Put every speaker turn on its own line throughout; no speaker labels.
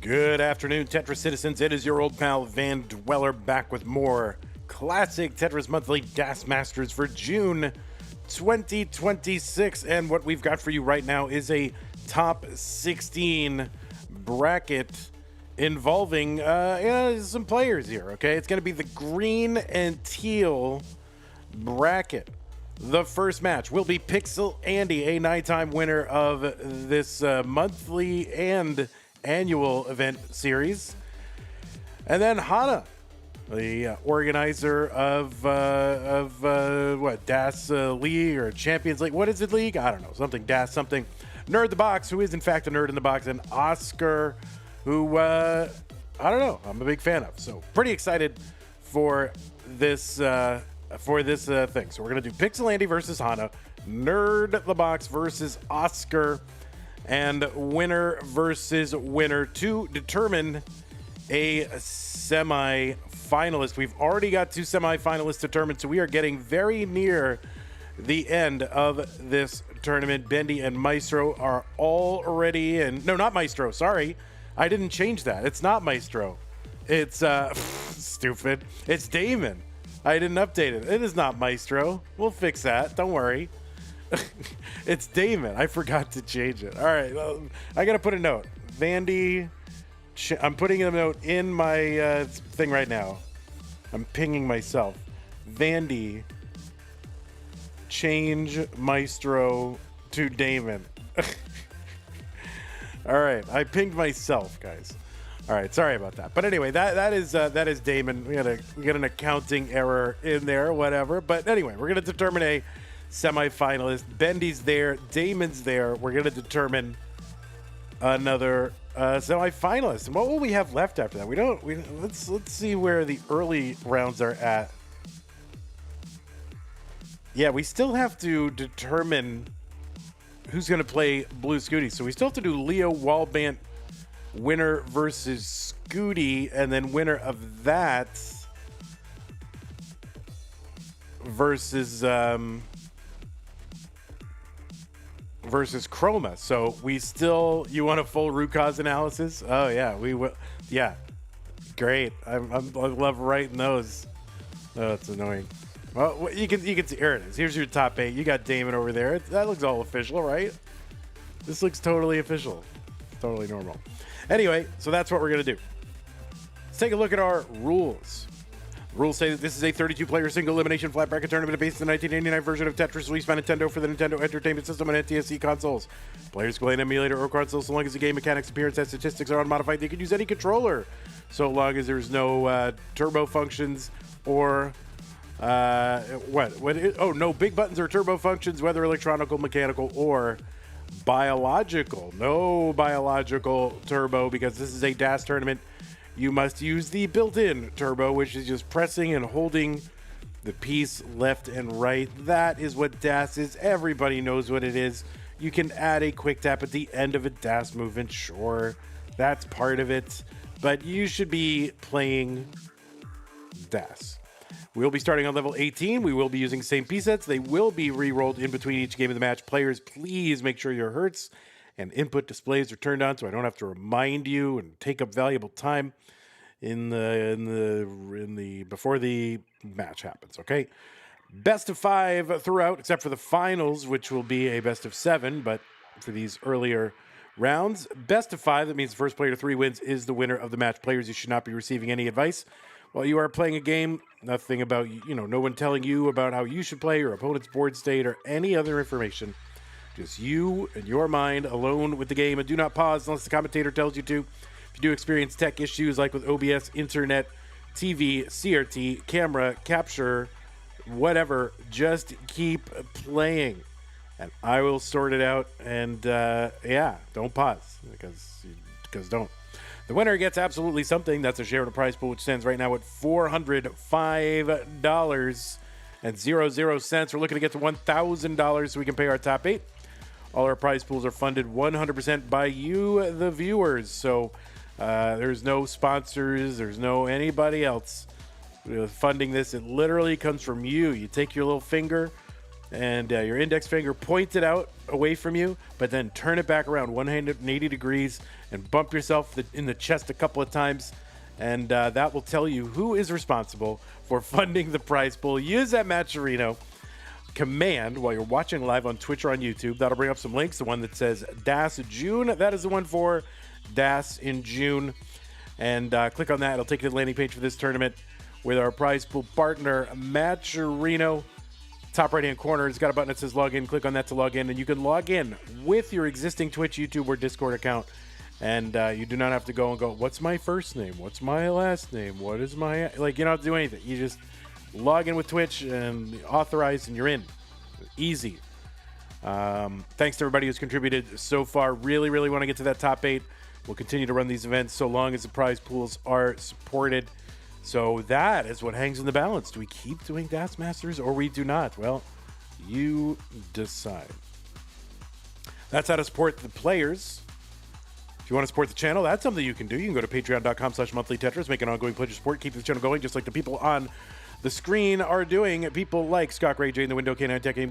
Good afternoon, Tetris citizens. It is your old pal Van Dweller back with more classic Tetris Monthly DAS Masters for June 2026. And what we've got for you right now is a top 16 bracket involving some players here, okay? It's going to be the green and teal bracket. The first match will be Pixelandy, a 9-time winner of this monthly and annual event series. And then Hana, the organizer of DAS League or Champions League. What is it, League? I don't know. Something DAS, something. Nerdthebox, who is in fact a nerd in the box, and Oscar, who I don't know, I'm a big fan of. So pretty excited for this thing. So we're gonna do Pixelandy versus Hana, Nerdthebox versus Oscar, and winner versus winner to determine a semi-finalist. We've already got 2 semi-finalists determined, so we are getting very near the end of this tournament. Bendy and Maestro are already in. No, not Maestro. Sorry. I didn't change that. It's not Maestro. It's, stupid. It's Damon. I didn't update it. It is not Maestro. We'll fix that. Don't worry. It's Damon. I forgot to change it. All right. I got to put a note. Vandy. I'm putting a note in my thing right now. I'm pinging myself. Vandy. Change Maestro to Damon. All right. I pinged myself, guys. All right, sorry about that. But anyway, that is Damon. We got an accounting error in there, whatever. But anyway, we're gonna determine a semi-finalist. Bendy's there, Damon's there. We're gonna determine another semi-finalist. And what will we have left after that? Let's see where the early rounds are at. Yeah, we still have to determine who's gonna play Blue Scooty. So we still have to do Leo Walbant winner versus Scooty, and then winner of that versus Chroma. So we still, you want a full root cause analysis? Oh yeah, we will. Yeah, great. I love writing those. Oh, it's annoying. Well, you can see, here it is. Here's your top 8. You got Damon over there. That looks all official, right? This looks totally official. Totally normal. Anyway, so that's what we're going to do. Let's take a look at our rules. The rules say that this is a 32-player single elimination flat bracket tournament based on the 1989 version of Tetris released by Nintendo for the Nintendo Entertainment System and NTSC consoles. Players can play an emulator or console so long as the game mechanics, appearance, and statistics are unmodified. They can use any controller so long as there's no turbo functions or no big buttons or turbo functions, whether electronical, mechanical, or biological. No biological turbo, because this is a DAS tournament. You must use the built-in turbo, which is just pressing and holding the piece left and right. That is what DAS is. Everybody knows what it is. You can add a quick tap at the end of a DAS movement. Sure, that's part of it, but you should be playing DAS. We'll be starting on level 18. We will be using the same piece sets. They will be re-rolled in between each game of the match. Players, please make sure your hertz and input displays are turned on so I don't have to remind you and take up valuable time before the match happens, okay? Best of 5 throughout, except for the finals, which will be a best of 7, but for these earlier rounds, best of 5, that means the first player to 3 wins is the winner of the match. Players, you should not be receiving any advice while you are playing a game. Nothing about, no one telling you about how you should play, your opponent's board state, or any other information. Just you and your mind alone with the game, and do not pause unless the commentator tells you to. If you do experience tech issues like with OBS, internet, TV, CRT, camera, capture, whatever, just keep playing. And I will sort it out, and don't pause, because don't. The winner gets absolutely something. That's a share of the prize pool, which stands right now at $405.00. We're looking to get to $1,000 so we can pay our top 8. All our prize pools are funded 100% by you, the viewers. So there's no sponsors. There's no anybody else funding this. It literally comes from you. You take your little finger and your index finger pointed out away from you, but then turn it back around 180 degrees and bump yourself in the chest a couple of times. And that will tell you who is responsible for funding the prize pool. Use that Matcherino command while you're watching live on Twitch or on YouTube. That'll bring up some links. The one that says DAS June, that is the one for DAS in June. And click on that. It'll take you to the landing page for this tournament with our prize pool partner, Matcherino. Top right-hand corner, it's got a button that says log in. Click on that to log in, and you can log in with your existing Twitch, YouTube, or Discord account. And you do not have to go and go, what's my first name? What's my last name? What is my... Like, you don't have to do anything. You just log in with Twitch and authorize, and you're in. Easy. Thanks to everybody who's contributed so far. Really, really want to get to that top 8. We'll continue to run these events so long as the prize pools are supported. So that is what hangs in the balance. Do we keep doing DAS Masters or we do not? Well, you decide. That's how to support the players. If you want to support the channel, that's something you can do. You can go to patreon.com/monthlytetris, make an ongoing pledge of support, keep the channel going, just like the people on the screen are doing. People like Scott Ray, Jay in the Window, K9, Tacky,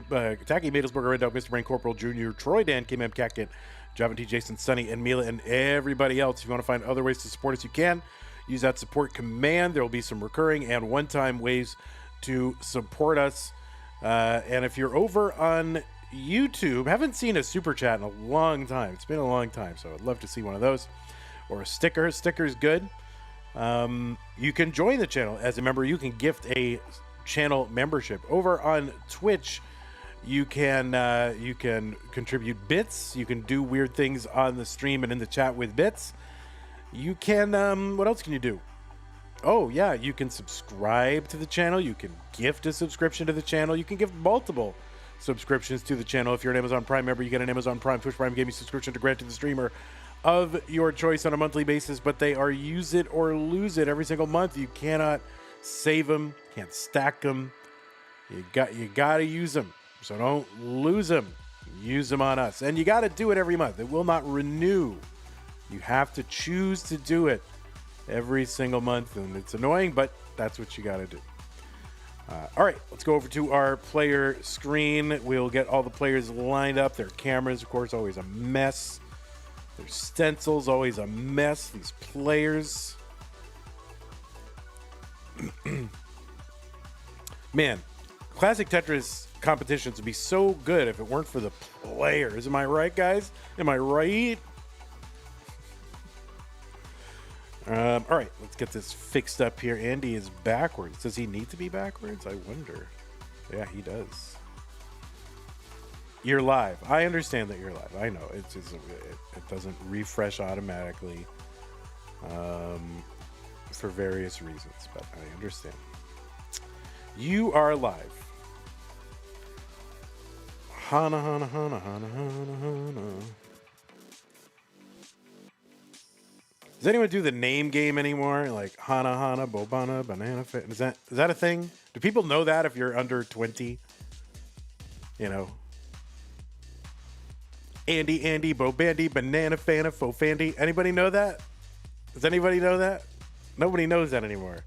Madelsberger, Red Dog, Mr. Brain, Corporal Jr., Troy, Dan, K-Mem, Catkit, Javin T, Jason, Sunny, and Mila, and everybody else. If you want to find other ways to support us, you can. Use that support command. There will be some recurring and one-time ways to support us. And if you're over on YouTube, haven't seen a super chat in a long time. It's been a long time, so I'd love to see one of those. Or a sticker. A sticker's good. You can join the channel as a member. You can gift a channel membership. Over on Twitch, you can contribute bits. You can do weird things on the stream and in the chat with bits. You can, what else can you do? Oh, yeah, you can subscribe to the channel. You can gift a subscription to the channel. You can give multiple subscriptions to the channel. If you're an Amazon Prime member, you get an Amazon Prime, Twitch Prime gaming subscription to grant to the streamer of your choice on a monthly basis, but they are use it or lose it every single month. You cannot save them, can't stack them. You got to use them, so don't lose them. Use them on us, and you got to do it every month. It will not renew. You have to choose to do it every single month, and it's annoying, but that's what you got to do. All right, let's go over to our player screen. We'll get all the players lined up. Their cameras, of course, always a mess. Their stencils, always a mess. These players. Man, classic Tetris competitions would be so good if it weren't for the players. Am I right, guys? Am I right? All right, let's get this fixed up here. Andy is backwards. Does he need to be backwards? I wonder. Yeah, he does. You're live. I understand that you're live. I know it doesn't refresh automatically for various reasons, but I understand. You are live. Hana, Hana, Hana, Hana, Hana, Hana. Does anyone do the name game anymore? Like Hana, Hana, Bobana, Banana Fit? Is that a thing? Do people know that if you're under 20? You know. Andy, Bo Bandy, Banana Fana, Fo Fandy. Anybody know that? Does anybody know that? Nobody knows that anymore.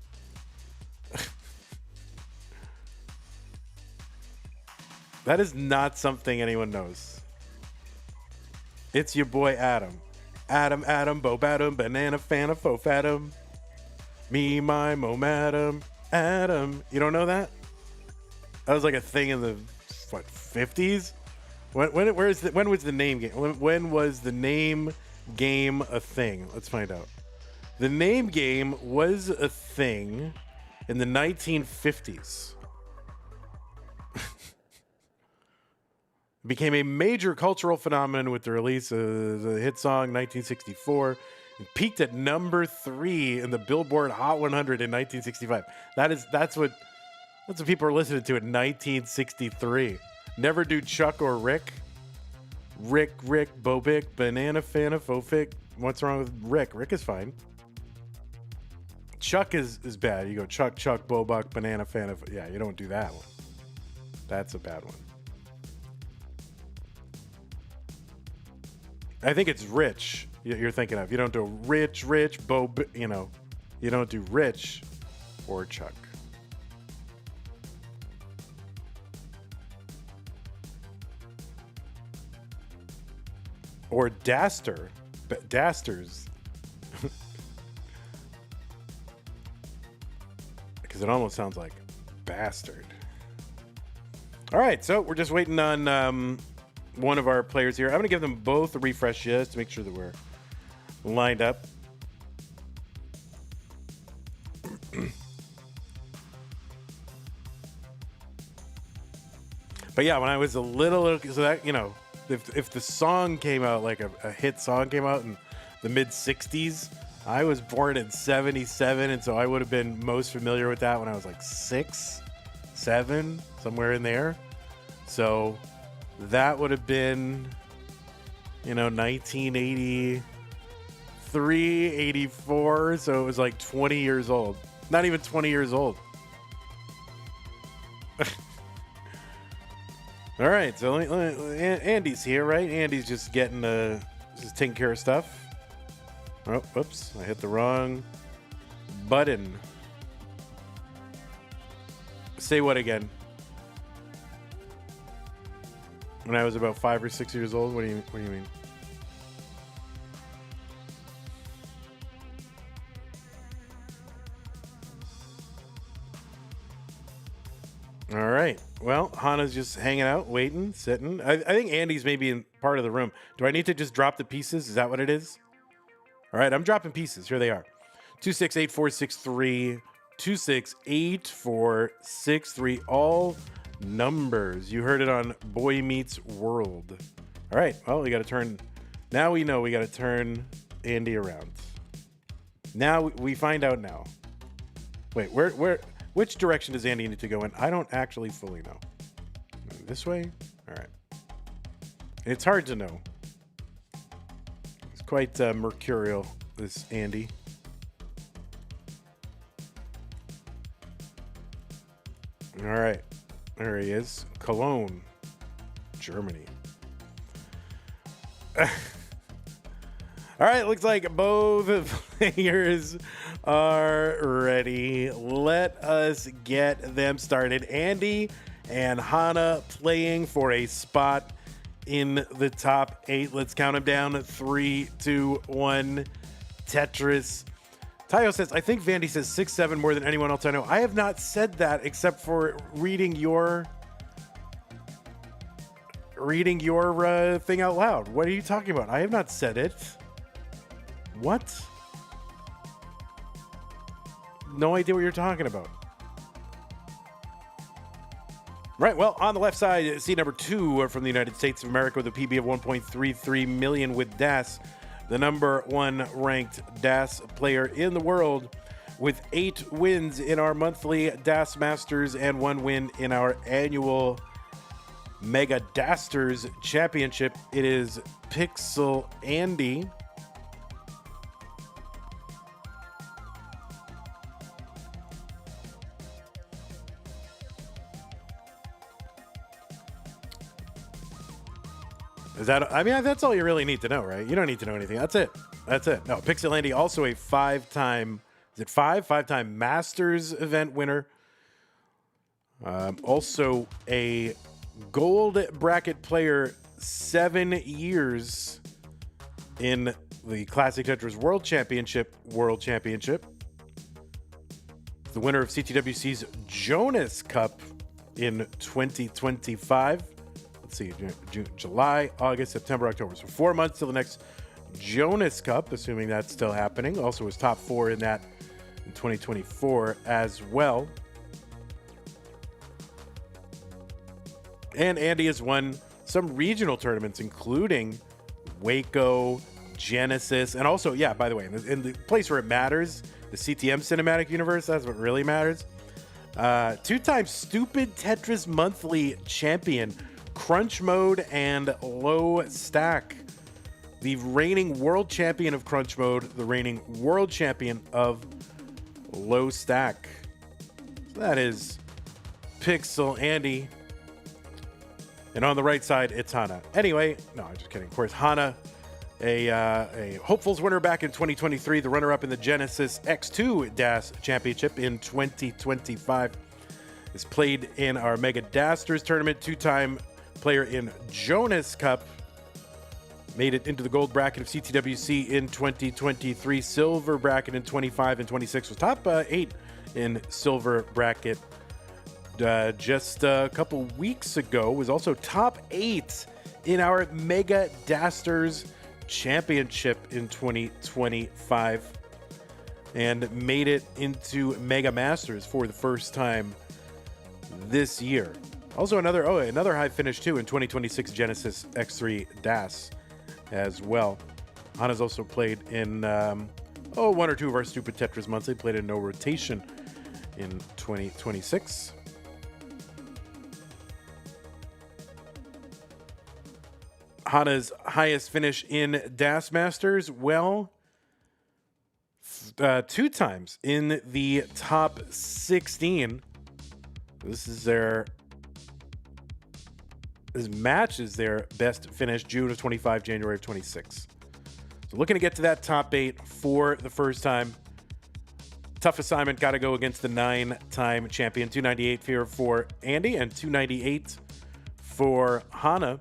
That is not something anyone knows. It's your boy Adam. Adam, Bo Badum, Banana Fana, Fo Fatum. Me, my, Mo Madam, Adam. You don't know that? That was like a thing in the, 50s? When was the name game? When was the name game a thing? Let's find out. The name game was a thing in the 1950s. Became a major cultural phenomenon with the release of the hit song 1964 and peaked at number 3 in the Billboard Hot 100 in 1965. That's what people are listening to in 1963. Never Do Chuck or Rick. Rick, Bobic, Banana Fana, Fofic. What's wrong with Rick? Rick is fine. Chuck is bad. You go Chuck, Bobak, Banana Fana. Yeah, you don't do that one. That's a bad one. I think it's Rich you're thinking of. You don't do Rich, Bob, you don't do Rich or Chuck. or Daster. Dasters. Because it almost sounds like bastard. All right, so we're just waiting on one of our players here. I'm going to give them both a refresh just to make sure that we're lined up. But yeah, when I was a little so that, you know, if the song came out, like a hit song came out in the mid 60s, I was born in 77, and so I would have been most familiar with that when I was like 6, 7, somewhere in there. So that would have been, you know, 1983, 84. So it was like 20 years old. Not even 20 years old. All right, so Andy's here, right? Andy's just getting just taking care of stuff. Oh, whoops! I hit the wrong button. Say what again? When I was about 5 or 6 years old. What do you mean? All right. Well, Hana's just hanging out, waiting, sitting. I think Andy's maybe in part of the room. Do I need to just drop the pieces? Is that what it is? All right, I'm dropping pieces. Here they are. 268463, 268463. All numbers. You heard it on Boy Meets World. All right. Well, we got to turn. Now we know we got to turn Andy around. Now we find out now. Wait, which direction does Andy need to go in? I don't actually fully know. This way? All right. It's hard to know. It's quite mercurial, this Andy. All right. There he is. Cologne, Germany. All right. Looks like both players are ready. Let us get them started. Andy and Hana playing for a spot in the top 8. Let's count them down. 3, 2, 1. Tetris. Tayo says, I think Vandy says 6-7 more than anyone else I know. I have not said that except for reading your thing out loud. What are you talking about? I have not said it. What? No idea what you're talking about. Right, well, on the left side, seed number 2 from the United States of America with a PB of 1.33 million with DAS. The number 1 ranked DAS player in the world with 8 wins in our monthly DAS Masters and 1 win in our annual Mega Dasters Championship. It is Pixelandy. Is that? I mean, that's all you really need to know, right? You don't need to know anything. That's it. That's it. No, Pixelandy, also a 5-time, is it 5-time Masters event winner. Also a gold bracket player, 7 years in the Classic Tetris World Championship. The winner of CTWC's Jonas Cup in 2025. Let's see, July, August, September, October. So 4 months till the next Jonas Cup, assuming that's still happening. Also was top 4 in that in 2024 as well. And Andy has won some regional tournaments, including Waco, Genesis, and also, yeah, by the way, in the place where it matters, the CTM Cinematic Universe, that's what really matters. 2-time Stupid Tetris Monthly champion, Crunch Mode and Low Stack. The reigning world champion of Crunch Mode, the reigning world champion of Low Stack. So that is Pixelandy. And on the right side, it's Hana. Anyway, no, I'm just kidding. Of course, Hana, a Hopefuls winner back in 2023, the runner-up in the Genesis X2 DAS Championship in 2025, is played in our Mega Dasters tournament, 2-time player in Jonas Cup, Made it into the gold bracket of CTWC in 2023. Silver bracket in 25 and 26. Was top 8 in silver bracket just a couple weeks ago. Was also top 8 in our Mega Dasters Championship in 2025. And made it into Mega Masters for the first time this year. Also another high finish too in 2026 Genesis X3 DAS as well. Hana's also played in one or two of our stupid Tetris months. They played in no rotation in 2026. Hana's highest finish in DAS Masters, well, 2 times in the top 16. This matches their best finish, June of 25, January of 26. So looking to get to that top 8 for the first time. Tough assignment, got to go against the 9-time champion. 298 here for Andy and 298 for Hana.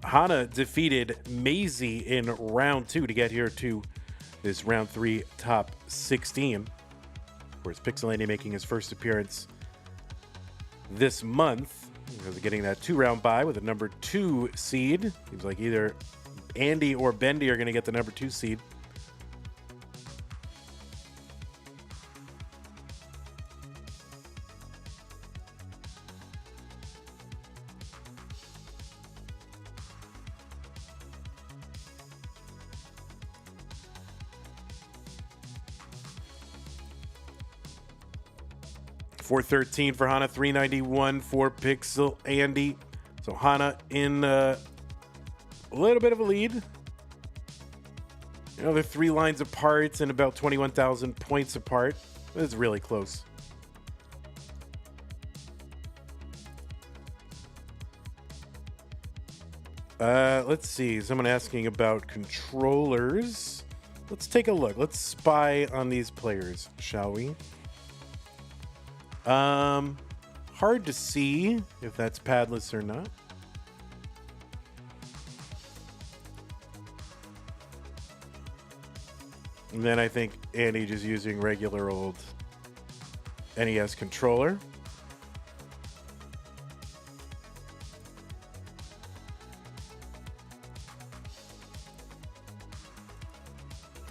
Hana defeated Maisie in round 2 to get here to this round 3 top 16. Of course, Pixelandy making his first appearance this month. Because of getting that 2-round bye with a number 2 seed. Seems like either Andy or Bendy are going to get the number 2 seed. $413 for Hana, $391 for Pixelandy. So Hana in a little bit of a lead. You know, they're 3 lines apart and about 21,000 points apart. It's really close. Let's see. Someone asking about controllers. Let's take a look. Let's spy on these players, shall we? Hard to see if that's padless or not. And then I think Andy just using regular old NES controller.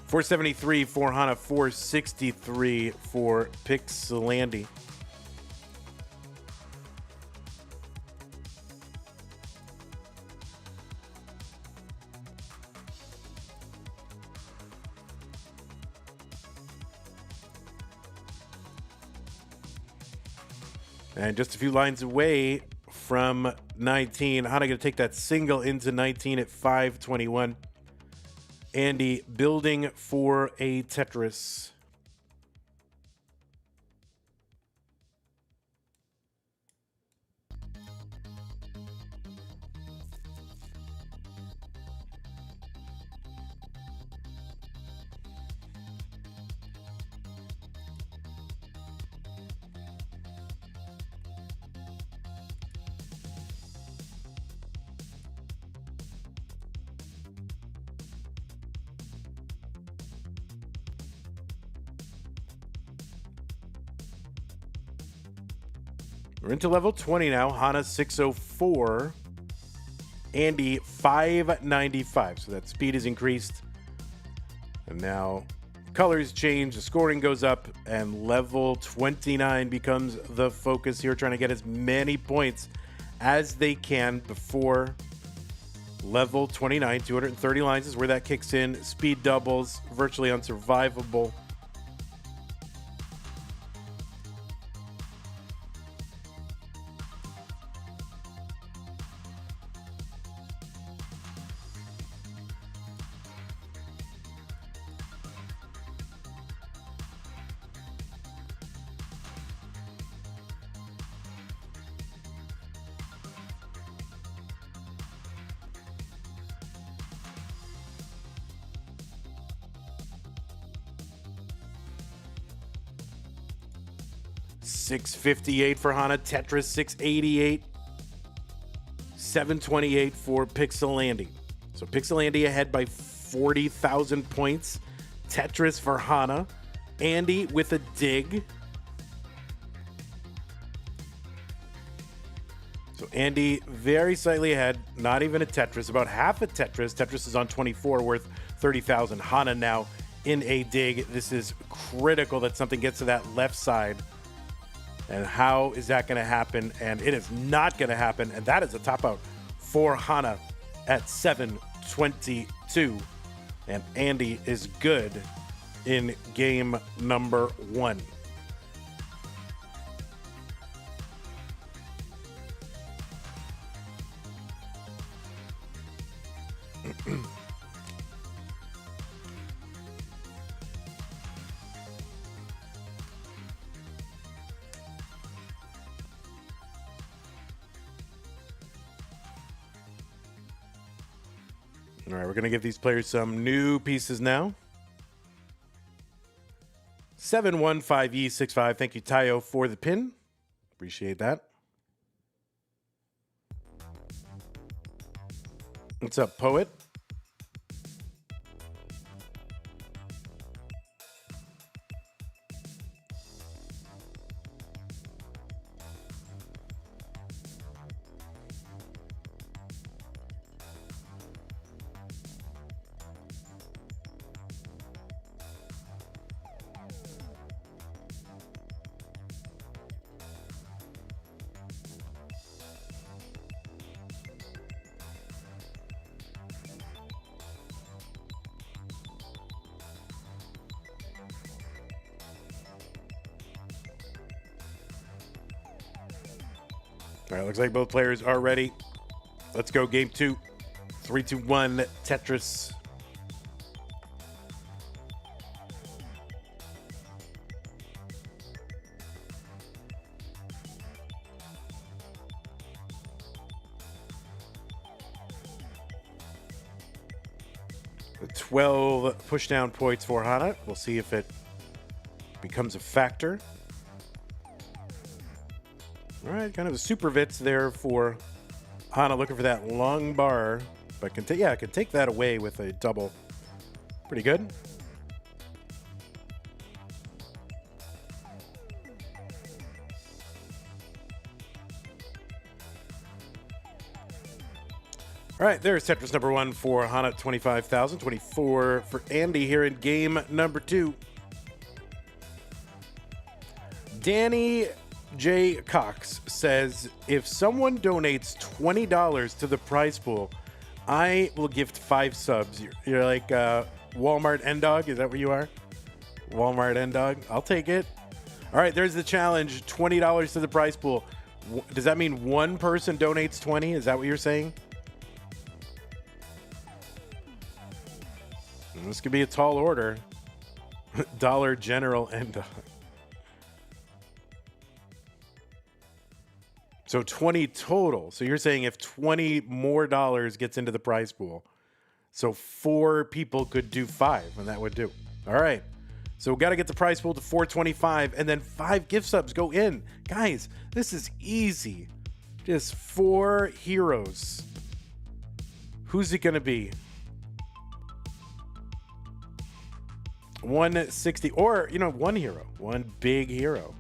$473 for Hana, $463 for Pixelandy. And just a few lines away from 19. Hana going to take that single into 19 at 521. Andy building for a Tetris. We're into level 20 now. Hana 604. Andy 595. So that speed is increased. And now colors change. The scoring goes up. And level 29 becomes the focus here. Trying to get as many points as they can before level 29. 230 lines is where that kicks in. Speed doubles. Virtually unsurvivable. $658 for Hana, Tetris $688. 728 for Pixelandy. So Pixelandy ahead by 40,000 points. Tetris for Hana. Andy with a dig. So Andy very slightly ahead, not even a Tetris, about half a Tetris. Tetris is on 24, worth 30,000. Hana now in a dig. This is critical that something gets to that left side. And how is that going to happen? And it is not going to happen. And that is a top out for Hana at 722. And Andy is good in game number 1. All right, we're going to give these players some new pieces now. 715E65. Thank you, Tayo, for the pin. Appreciate that. What's up, Poet? All right, looks like both players are ready. Let's go, game 2. 3, 2, 1, Tetris. The 12 pushdown points for Hana. We'll see if it becomes a factor. All right, kind of a super Vits there for Hana, looking for that long bar, but can take that away with a double. Pretty good. All right, there's Tetris number 1 for Hana at 25,000, 24 for Andy here in game number 2. Danny J. Cox says, if someone donates $20 to the prize pool, I will gift 5 subs. You're like Walmart N-Dog? Is that what you are? Walmart N-Dog? I'll take it. All right, there's the challenge. $20 to the prize pool. Does that mean one person donates 20? Is that what you're saying? This could be a tall order. Dollar General N-Dog. So 20 total. So you're saying if 20 more dollars gets into the prize pool, so 4 people could do 5, and that would do. All right. So we got to get the prize pool to 425, and then 5 gift subs go in. Guys, this is easy. Just 4 heroes. Who's it going to be? 160, or, one hero. One big hero.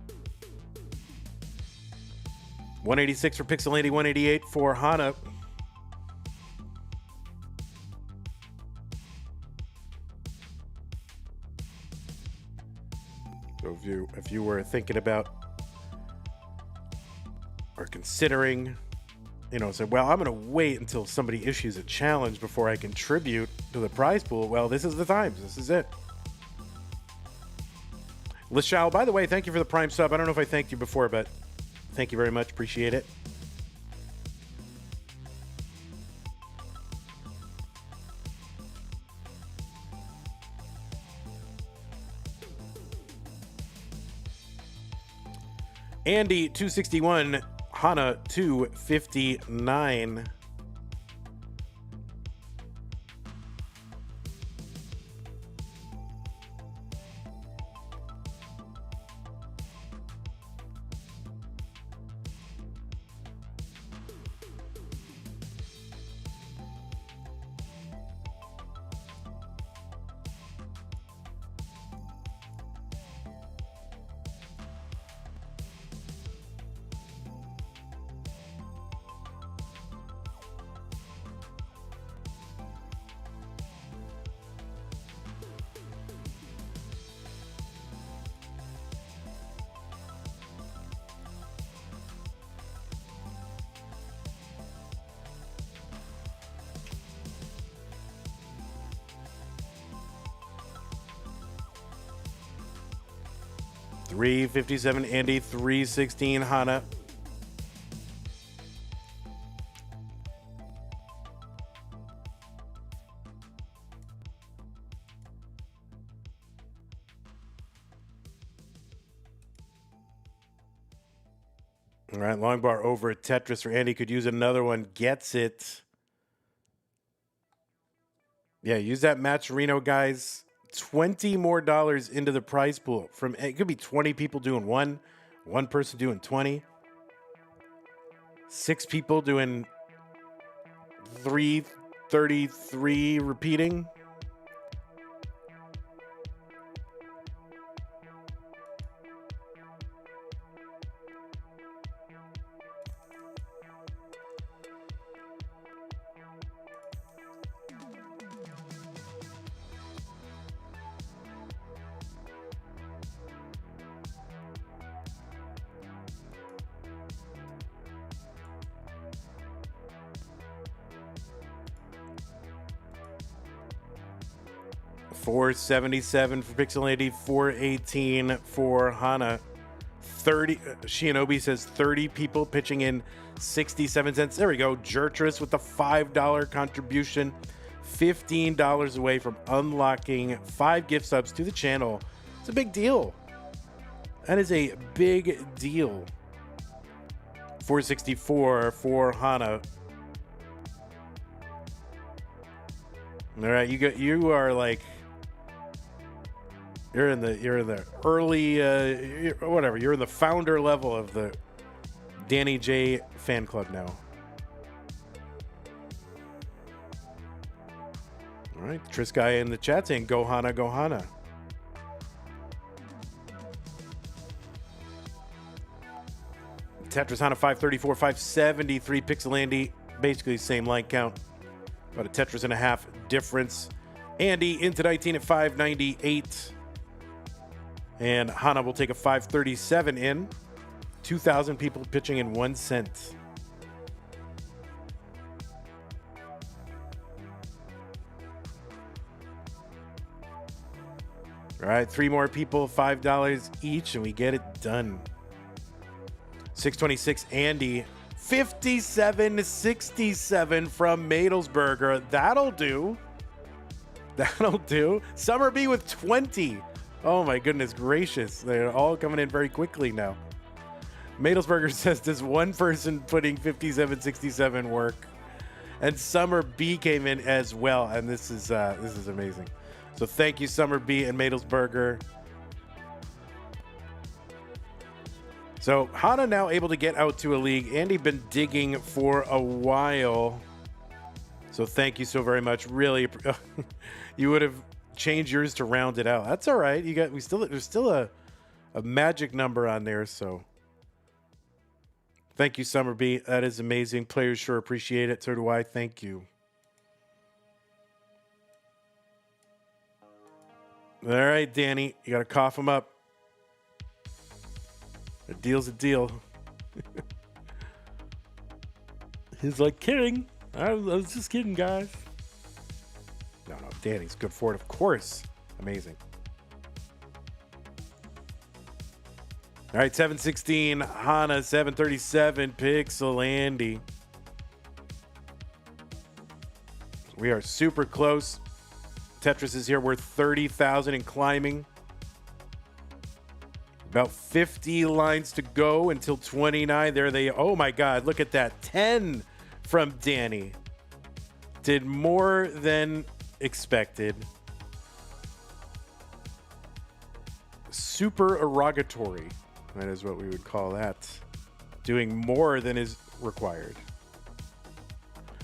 186 for Pixelandy, 188 for Hana. So if you were thinking about or considering, said, well, I'm going to wait until somebody issues a challenge before I contribute to the prize pool. Well, this is the time. This is it. Lashal, by the way, thank you for the Prime sub. I don't know if I thanked you before, but thank you very much. Appreciate it. Andy 261, Hana 259. 357 Andy, 316 Hana. All right, long bar over at Tetris for Andy. Could use another one. Gets it. Yeah, use that Matcherino, guys. $20 more into the prize pool. From it could be 20 people doing one person doing 20, 6 people doing 333 repeating. $477 for Pixelandy, $418 for Hana. 30 Shinobi says 30 people pitching in 67 cents. There we go. Jertress with the $5 contribution. $15 away from unlocking 5 gift subs to the channel. It's a big deal. That is a big deal. 464 for Hana. All right, you are like you're in the early whatever. You're in the founder level of the Danny J fan club now. All right, Tris guy in the chat saying go Hana, go Hana. Tetris Hana 534, 573 Pixelandy, basically same line count. About a Tetris and a half difference. Andy into 19 at 598. And Hana will take a 537 in. 2,000 people pitching in 1 cent. All right, 3 more people, $5 each, and we get it done. 626 Andy, 57.67 from Madelsberger. That'll do. That'll do. Summer B with 20. Oh my goodness gracious. They're all coming in very quickly now. Madelsberger says, does one person putting 57.67 work? And Summer B came in as well, and this is amazing. So thank you, Summer B and Madelsberger. So Hana now able to get out to a league. Andy been digging for a while. So thank you so very much. Really, you would have changed yours to round it out. That's all right. There's still a magic number on there. So thank you, Summer B. That is amazing. Players sure appreciate it. So do I. Thank you. All right, Danny, you got to cough him up. A deal's a deal. He's like, kidding. I was just kidding, guys. No, Danny's good for it, of course. Amazing. All right, 716 Hana, 737 Pixelandy. We are super close. Tetris is here. We're 30,000 and climbing. About 50 lines to go until 29. There they, oh my God, look at that. 10 from Danny. Did more than expected. Super erogatory. That is what we would call that. Doing more than is required.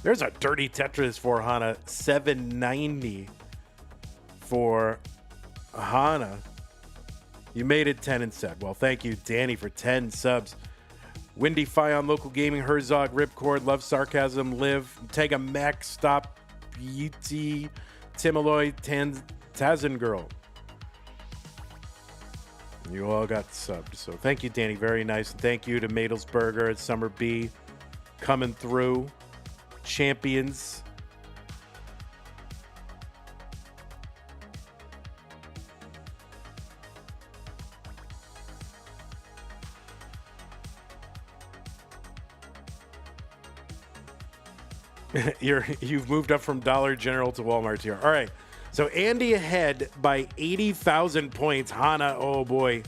There's a dirty Tetris for Hana. 790 for Hana. You made it 10 and said. Well, thank you, Danny, for 10 subs. Windy Fion, Local Gaming, Herzog, Ripcord, Love Sarcasm, Live, Tega Max, Stop, BT, Timaloy, Tazen Girl. You all got subbed. So thank you, Danny. Very nice. And thank you to Madelsberger at Summer B coming through. Champions. You've moved up from Dollar General to Walmart here. All right. So Andy ahead by 80,000 points. Hana, oh boy.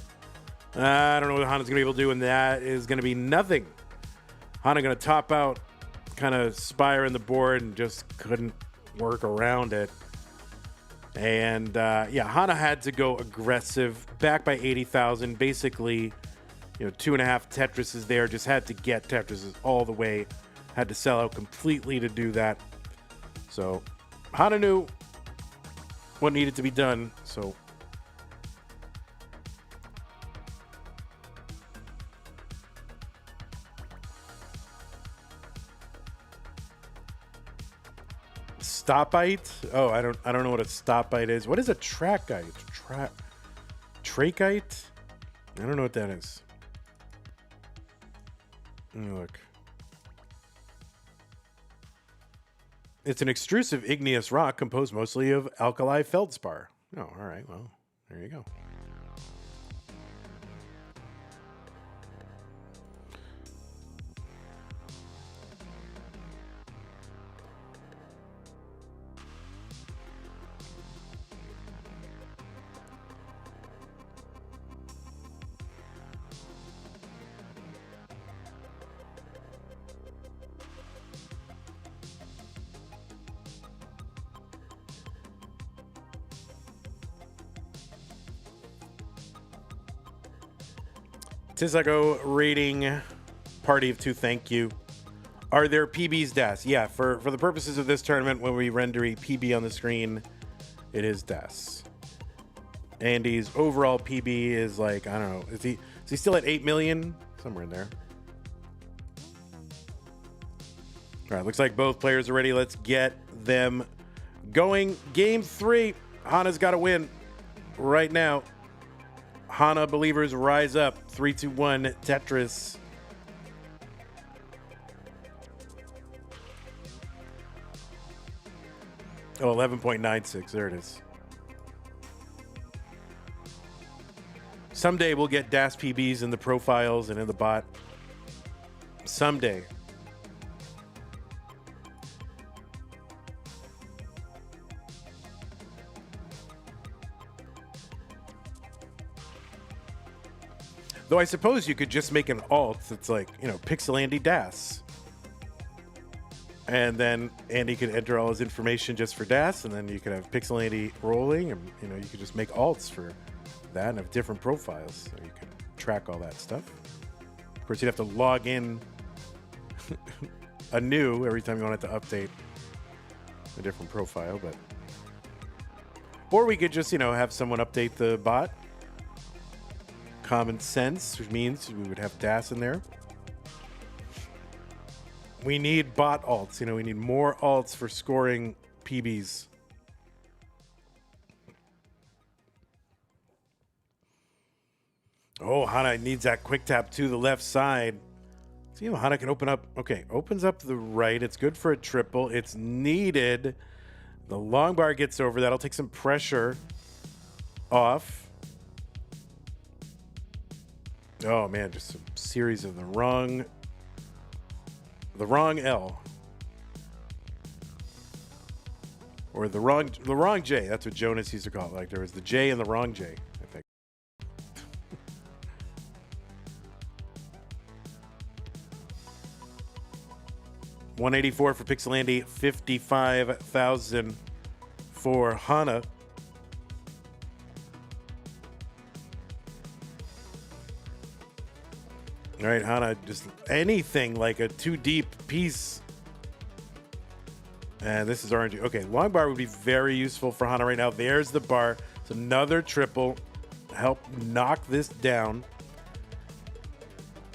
I don't know what Hana's going to be able to do, and that is going to be nothing. Hana going to top out, kind of spire in the board, and just couldn't work around it. And yeah, Hana had to go aggressive, back by 80,000. Basically, 2.5 Tetrises there. Just had to get Tetrises all the way. Had to sell out completely to do that. So Hana knew what needed to be done. So Stopite? Oh, I don't know what a stopite is. What is a trackite? Trachite? I don't know what that is. Let me look. It's an extrusive igneous rock composed mostly of alkali feldspar. Oh, all right. Well, there you go. Tisago rating party of two, thank you. Are there PBs DAS? Yeah, for the purposes of this tournament, when we render a PB on the screen, it is DAS. Andy's overall PB is like, I don't know, is he still at 8 million? Somewhere in there. All right, looks like both players are ready. Let's get them going. Game 3. Hana's got to win right now. Hana believers rise up. 3, 2, 1, Tetris. Oh, 11.96. There it is. Someday we'll get DAS PBs in the profiles and in the bot. Someday. Though I suppose you could just make an alt that's like, Pixelandy DAS. And then Andy could enter all his information just for DAS, and then you could have Pixelandy rolling, and you could just make alts for that and have different profiles, so you can track all that stuff. Of course, you'd have to log in anew every time you wanted to update a different profile, but or we could just have someone update the bot. Common sense, which means we would have DAS in there. We need bot alts. We need more alts for scoring PBs. Oh, Hana needs that quick tap to the left side. See how Hana can open up. Okay, opens up the right. It's good for a triple. It's needed. The long bar gets over. That'll take some pressure off. Oh man, just a series of the wrong L. Or the wrong J. That's what Jonas used to call it. Like there was the J and the wrong J, I think. $184 for Pixelandy, 55,000 for Hana. All right, Hana, just anything like a too deep piece. And this is RNG. Okay, long bar would be very useful for Hana right now. There's the bar. It's another triple. Help knock this down.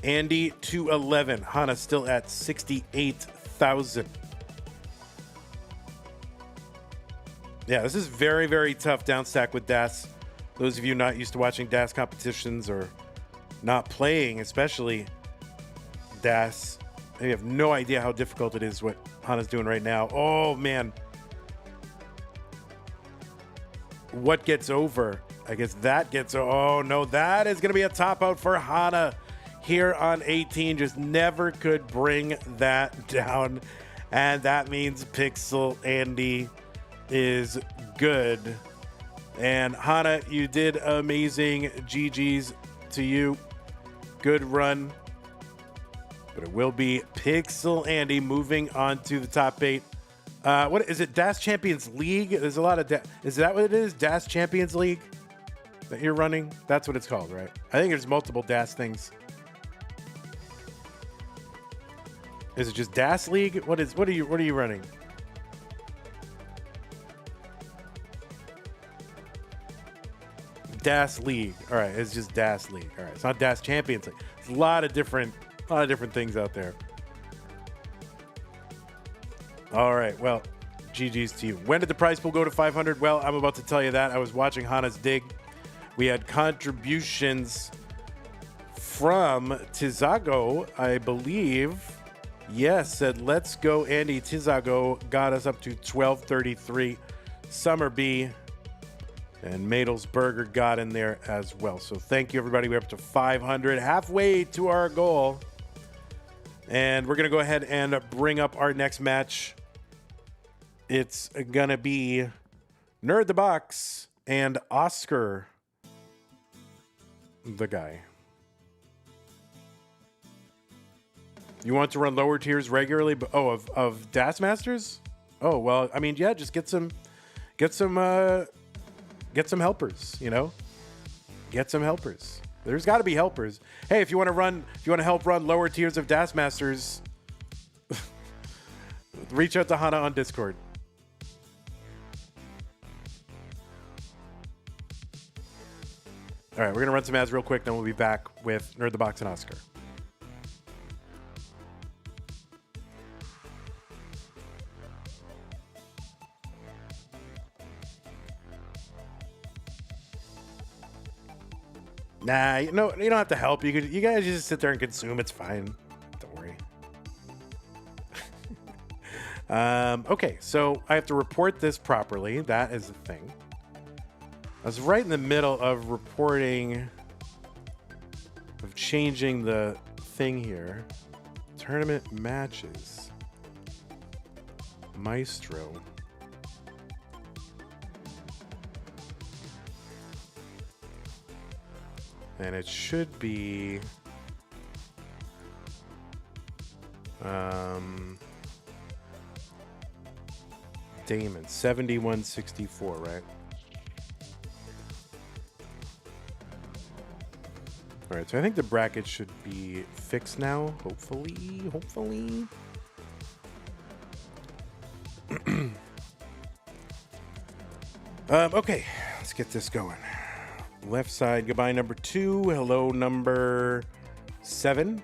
Andy 211. Hana still at 68,000. Yeah, this is very, very tough down stack with DAS. Those of you not used to watching DAS competitions or not playing, especially DAS, you have no idea how difficult it is what Hana's doing right now. Oh, man. What gets over? I guess that gets... Oh, no. That is going to be a top out for Hana here on 18. Just never could bring that down. And that means Pixelandy is good. And Hana, you did amazing. GG's to you. Good run. But it will be Pixelandy moving on to the top 8. What is it? DAS Champions League? There's a lot of is that what it is? DAS Champions League that you're running? That's what it's called, right? I think there's multiple DAS things. Is it just DAS League? What are you running? DAS League. All right, it's just DAS League. All right, it's not DAS Champions League. There's a lot of different things out there. All right, well, GG's to you. When did the prize pool go to 500? Well, I'm about to tell you that. I was watching Hana's dig. We had contributions from Tizago, I believe. Yes, said, let's go, Andy. Tizago got us up to 1233. Summer B and Madelsberger got in there as well. So thank you, everybody. We're up to 500, halfway to our goal. And we're going to go ahead and bring up our next match. It's going to be Nerdthebox and Oscar, the guy. You want to run lower tiers regularly? But of DAS Masters? Oh, well, I mean, yeah, just get some helpers, you know? Get some helpers. There's got to be helpers. Hey, if you want to help run lower tiers of DAS Masters, reach out to Hana on Discord. All right, we're going to run some ads real quick, then we'll be back with Nerdthebox and Oscar. Nah, you don't have to help. You guys just sit there and consume. It's fine. Don't worry. Okay, so I have to report this properly. That is the thing. I was right in the middle of reporting, of changing the thing here. Tournament matches. Maestro. And it should be Damon 7164, right? All right, so I think the bracket should be fixed now. Hopefully. Okay, let's get this going. Left side, goodbye number 2. Hello number 7.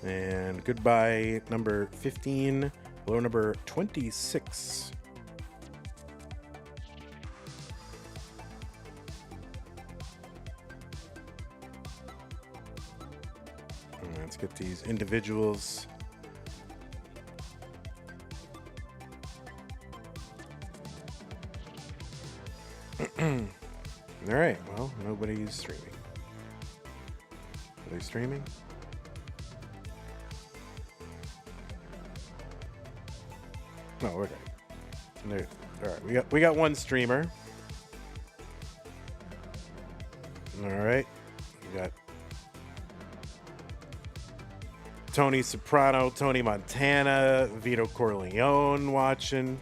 And goodbye number 15. Hello number 26. Let's get these individuals. All right, well, nobody's streaming. Are they streaming? Oh, okay. There. All right, we got one streamer. All right, we got Tony Soprano, Tony Montana, Vito Corleone watching.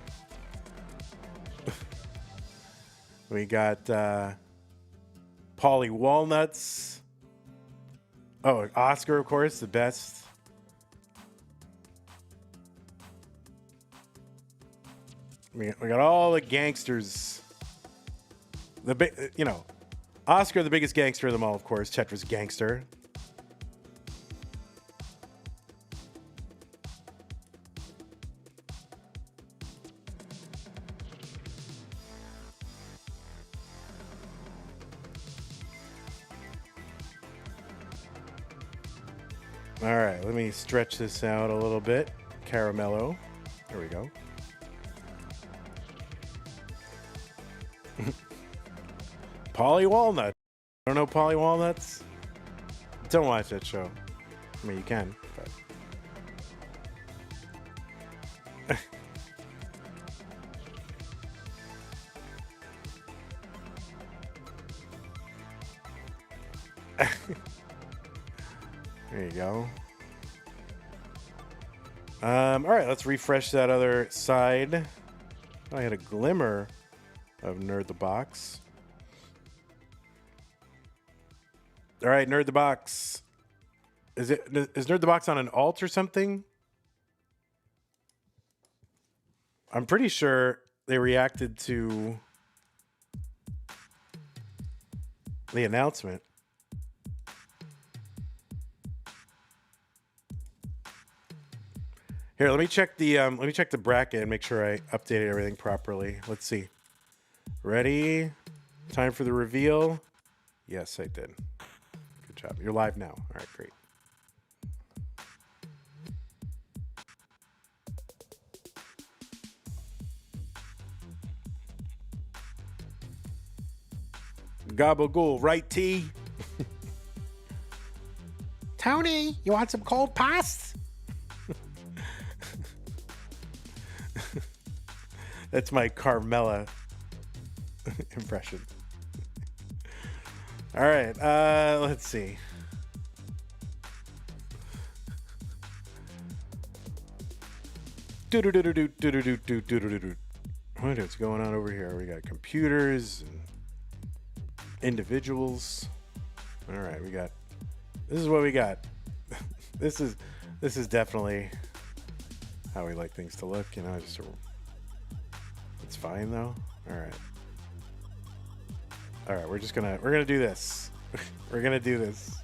We got Paulie Walnuts. Oh, Oscar, of course, the best. We got all the gangsters. Oscar, the biggest gangster of them all, of course. Tetris gangster. All right, let me stretch this out a little bit. Caramello. There we go. Polly Walnut. Don't know Polly Walnuts? Don't watch that show. I mean, you can, but There you go. All right, let's refresh that other side. I had a glimmer of Nerdthebox. All right, Nerdthebox. Is Nerdthebox on an alt or something? I'm pretty sure they reacted to the announcement. Here, let me check the bracket and make sure I updated everything properly. Let's see. Ready? Time for the reveal. Yes, I did. Good job. You're live now. All right, great. Gabagool, right, T? Tony, you want some cold pasta? That's my Carmella impression. All right, let's see. What is going on over here? We got computers and individuals. All right, this is what we got. This is definitely how we like things to look, you know, it's fine though. All right, we're gonna do this. We're gonna do this.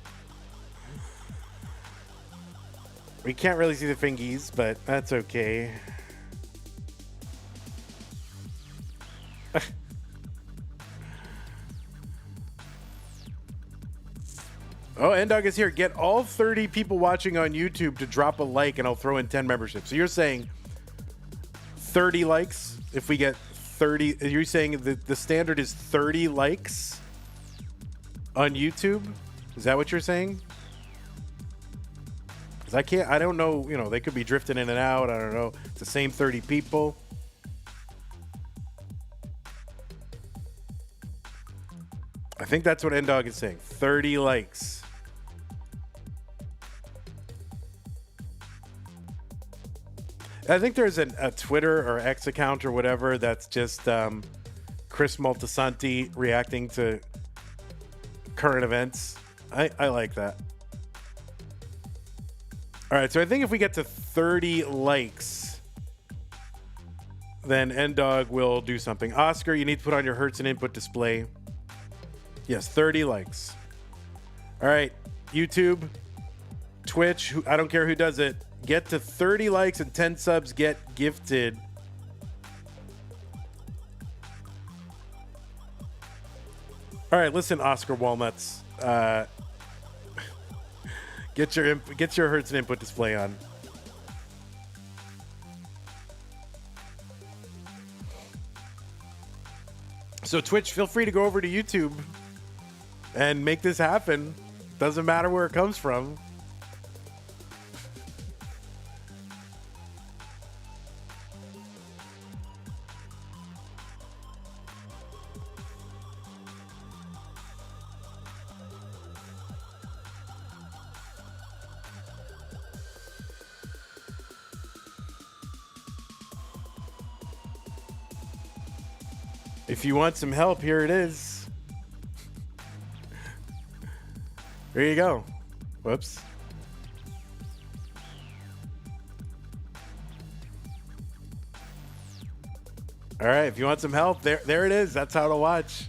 We can't really see the fingies, but that's okay. Oh, N-Dog is here. Get all 30 people watching on YouTube to drop a like, and I'll throw in 10 memberships. So you're saying 30 likes if we get 30? You're saying the standard is 30 likes on YouTube? Is that what you're saying? Because I don't know, you know, they could be drifting in and out. I don't know. It's the same 30 people. I think that's what N-Dog is saying. 30 likes. I think there's a Twitter or X account or whatever that's just Chris Moltisanti reacting to current events. I like that. All right, so I think if we get to 30 likes, then N-Dog will do something. Oscar, you need to put on your Hertz and input display. Yes, 30 likes. All right, YouTube, Twitch, I don't care who does it. Get to 30 likes and 10 subs, get gifted. All right, listen, Oscar Walnuts. Get your Hertz and input display on. So Twitch, feel free to go over to YouTube and make this happen. Doesn't matter where it comes from. If you want some help, here it is. There you go. Whoops. All right, if you want some help, there it is. That's how to watch.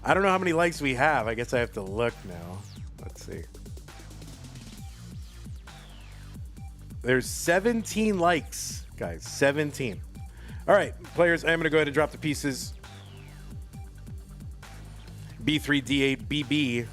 I don't know how many likes we have. I guess I have to look now. Let's see. There's 17 likes, guys. 17. All right, players, I'm going to go ahead and drop the pieces. B3D8BB.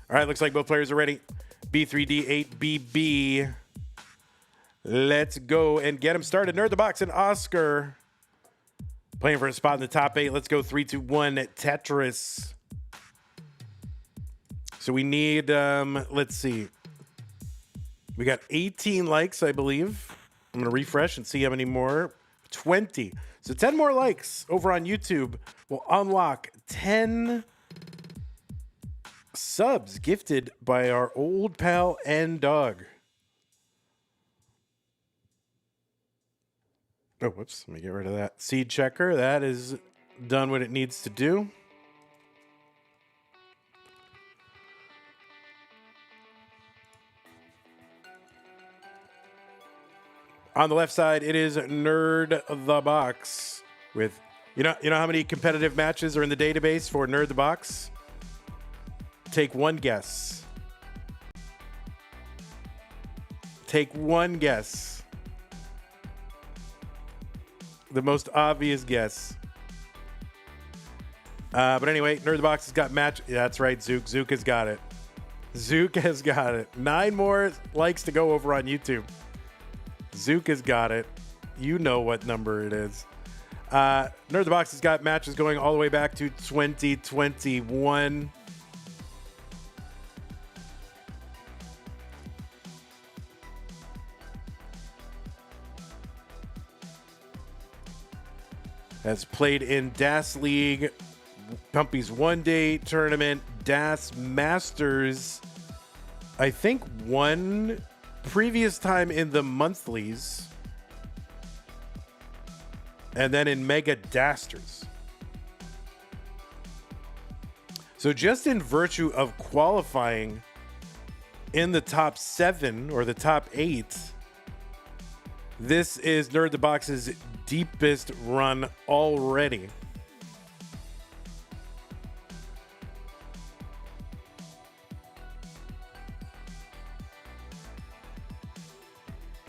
All right, looks like both players are ready. B3D8BB. Let's go and get him started. Nerd the Box and Oscar playing for a spot in the top 8. Let's go 3, 2, 1 Tetris. So we need, let's see. We got 18 likes, I believe. I'm going to refresh and see how many more. 20. So 10 more likes over on YouTube will unlock 10 subs gifted by our old pal N-Dog. Oh, whoops. Let me get rid of that seed checker. That is done what it needs to do. On the left side, it is Nerd the Box with, you know how many competitive matches are in the database for Nerd the Box? Take one guess. Take one guess. The most obvious guess. But anyway, Nerd the Box has got match. Yeah, that's right, Zook. Zook has got it. Zook has got it. 9 more likes to go over on YouTube. Zook has got it. You know what number it is. Nerd the Box has got matches going all the way back to 2021. Has played in DAS League, Pumpy's One Day Tournament, DAS Masters. I think one previous time in the monthlies, and then in Mega Dasters. So just in virtue of qualifying in the top 7 or the top 8, this is Nerd the Box's deepest run already.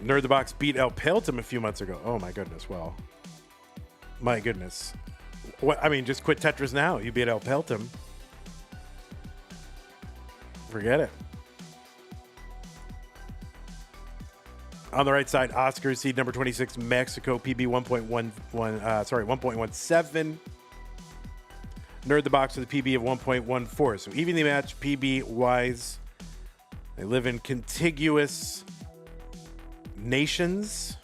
Nerd the Box beat El Peltum a few months ago. Oh my goodness, well. My goodness. What, I mean, just quit Tetris now. You beat El Peltum. Forget it. On the right side, Oscar, seed number 26, Mexico, PB 1.17. Nerd the Box with a PB of 1.14. So evenly matched PB wise. They live in contiguous nations.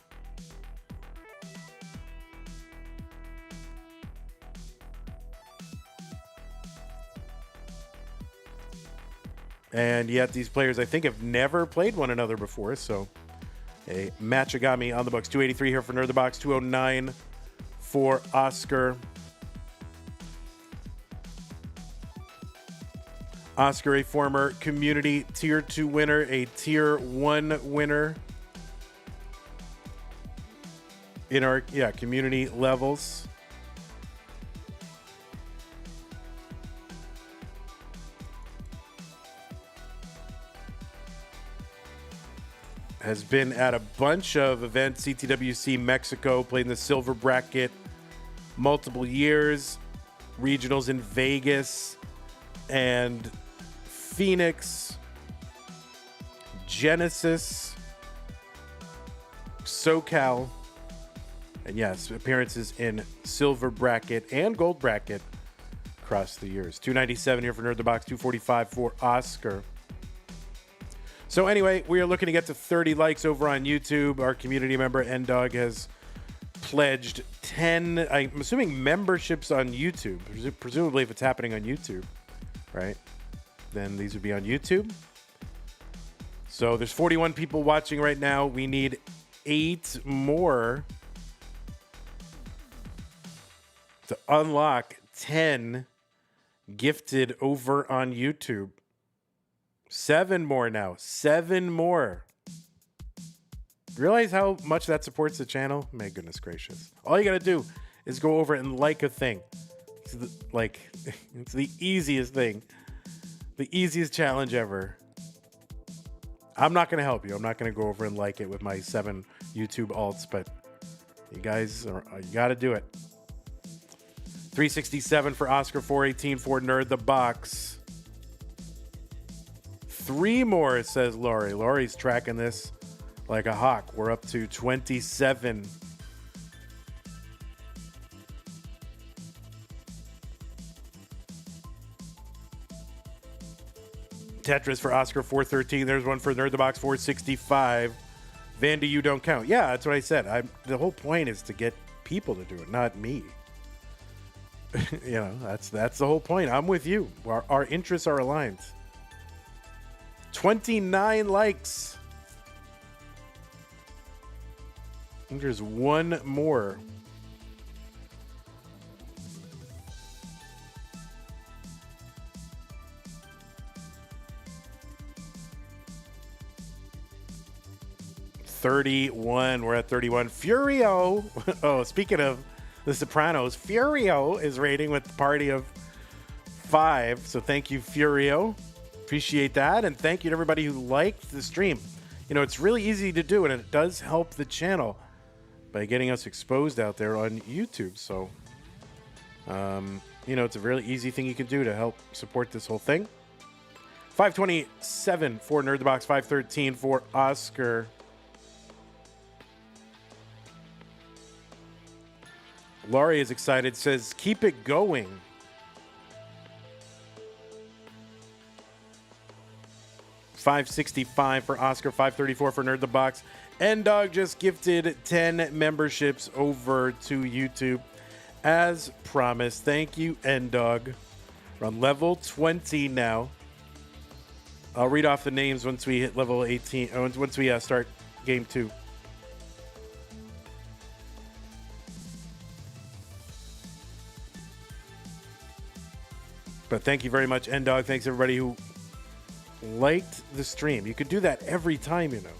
And yet these players, I think, have never played one another before. So a matchagami on the books. 283 here for Nerd the Box. 209 for Oscar. Oscar, a former community tier 2 winner, a tier 1 winner in our community levels. Has been at a bunch of events, CTWC Mexico, played in the silver bracket multiple years, regionals in Vegas and Phoenix, Genesis, SoCal, and yes, appearances in silver bracket and gold bracket across the years. 297 here for Nerd the Box, 245 for Oscar. So anyway, we are looking to get to 30 likes over on YouTube. Our community member N-Dog has pledged 10, I'm assuming, memberships on YouTube. Presumably if it's happening on YouTube, right? Then these would be on YouTube. So there's 41 people watching right now. We need 8 more to unlock 10 gifted over on YouTube. 7 more now. 7 more. Realize how much that supports the channel? My goodness gracious. All you got to do is go over and like a thing. It's the easiest thing. The easiest challenge ever. I'm not going to help you. I'm not going to go over and like it with my 7 YouTube alts, but you guys, you got to do it. 367 for Oscar, 418 for Nerd the Box. 3 more, says Laurie. Laurie's tracking this like a hawk. We're up to 27. Tetris for Oscar 413. There's one for Nerdthebox 465. Vandy, you don't count. Yeah, that's what I said. The whole point is to get people to do it, not me. You know, that's the whole point. I'm with you. Our interests are aligned. 29 likes. I think there's one more. $31. We're at 31. Furio. Oh, speaking of The Sopranos, Furio is rating with the party of 5. So thank you, Furio. Appreciate that. And thank you to everybody who liked the stream. You know, it's really easy to do, and it does help the channel by getting us exposed out there on YouTube. So, you know, it's a really easy thing you can do to help support this whole thing. 527 for Nerdthebox, 513 for Oscar. Laurie is excited, says, keep it going. $565 for Oscar, $534 for Nerdthebox. N-Dog just gifted 10 memberships over to YouTube. As promised, thank you, N-Dog. We're on level 20 now. I'll read off the names once we hit level 18, once we start game 2. But thank you very much, N-Dog. Thanks, everybody who liked the stream. You could do that every time, you know.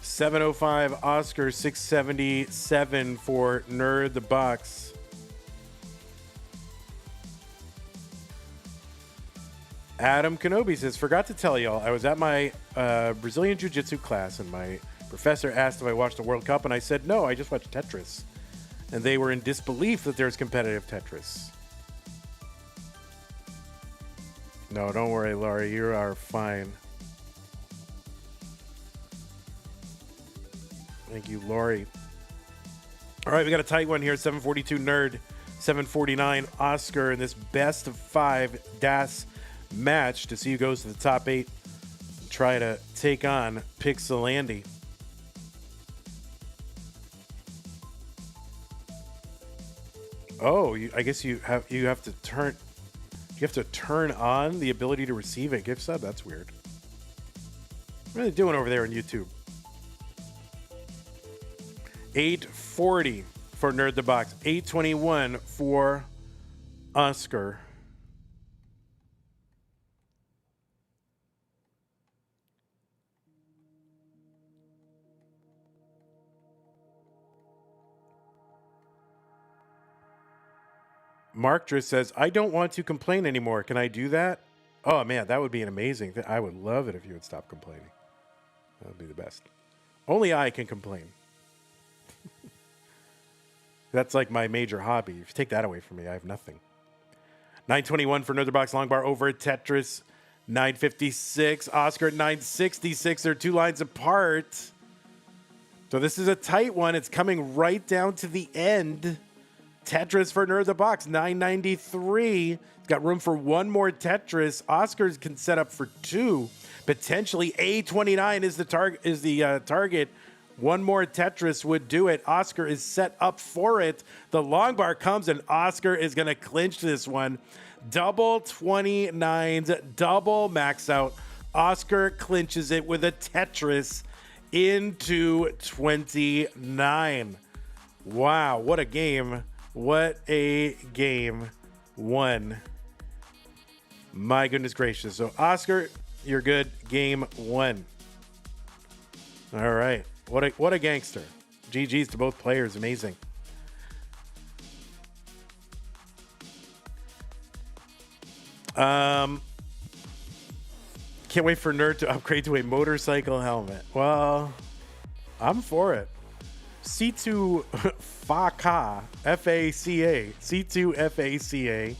$705 Oscar, $677 for Nerdthebox. Adam Kenobi says, forgot to tell y'all, I was at my Brazilian Jiu-Jitsu class and my professor asked if I watched the World Cup and I said, no, I just watched Tetris. And they were in disbelief that there's competitive Tetris. No, don't worry, Laurie, you are fine. Thank you, Laurie. All right, we got a tight one here. 742 Nerd, 749 Oscar in this best of 5 DAS match to see who goes to the top 8 and try to take on Pixelandy. Oh, I guess you have to turn on the ability to receive a gift sub. That's weird. What are they doing over there on YouTube? 840 for Nerdthebox, 821 for Oscar. Mark just says, I don't want to complain anymore. Can I do that? Oh, man, that would be an amazing thing. I would love it if you would stop complaining. That would be the best. Only I can complain. That's like my major hobby. If you take that away from me, I have nothing. 921 for Nerdthebox Longbar over Tetris. 956. Oscar at 966. They're 2 lines apart. So this is a tight one. It's coming right down to the end. Tetris for Nerdthebox, 993. It's got room for one more Tetris. Oscars can set up for 2. Potentially A29 is the target. One more Tetris would do it. Oscar is set up for it. The long bar comes and Oscar is going to clinch this one. Double 29s, double max out. Oscar clinches it with a Tetris into 29. Wow, what a game. What a game. 1. My goodness gracious. So, Oscar, you're good. Game 1. All right. What a gangster. GG's to both players. Amazing. Can't wait for Nerd to upgrade to a motorcycle helmet. Well, I'm for it. C2 FACA, F-A-C-A. C2 F-A-C-A.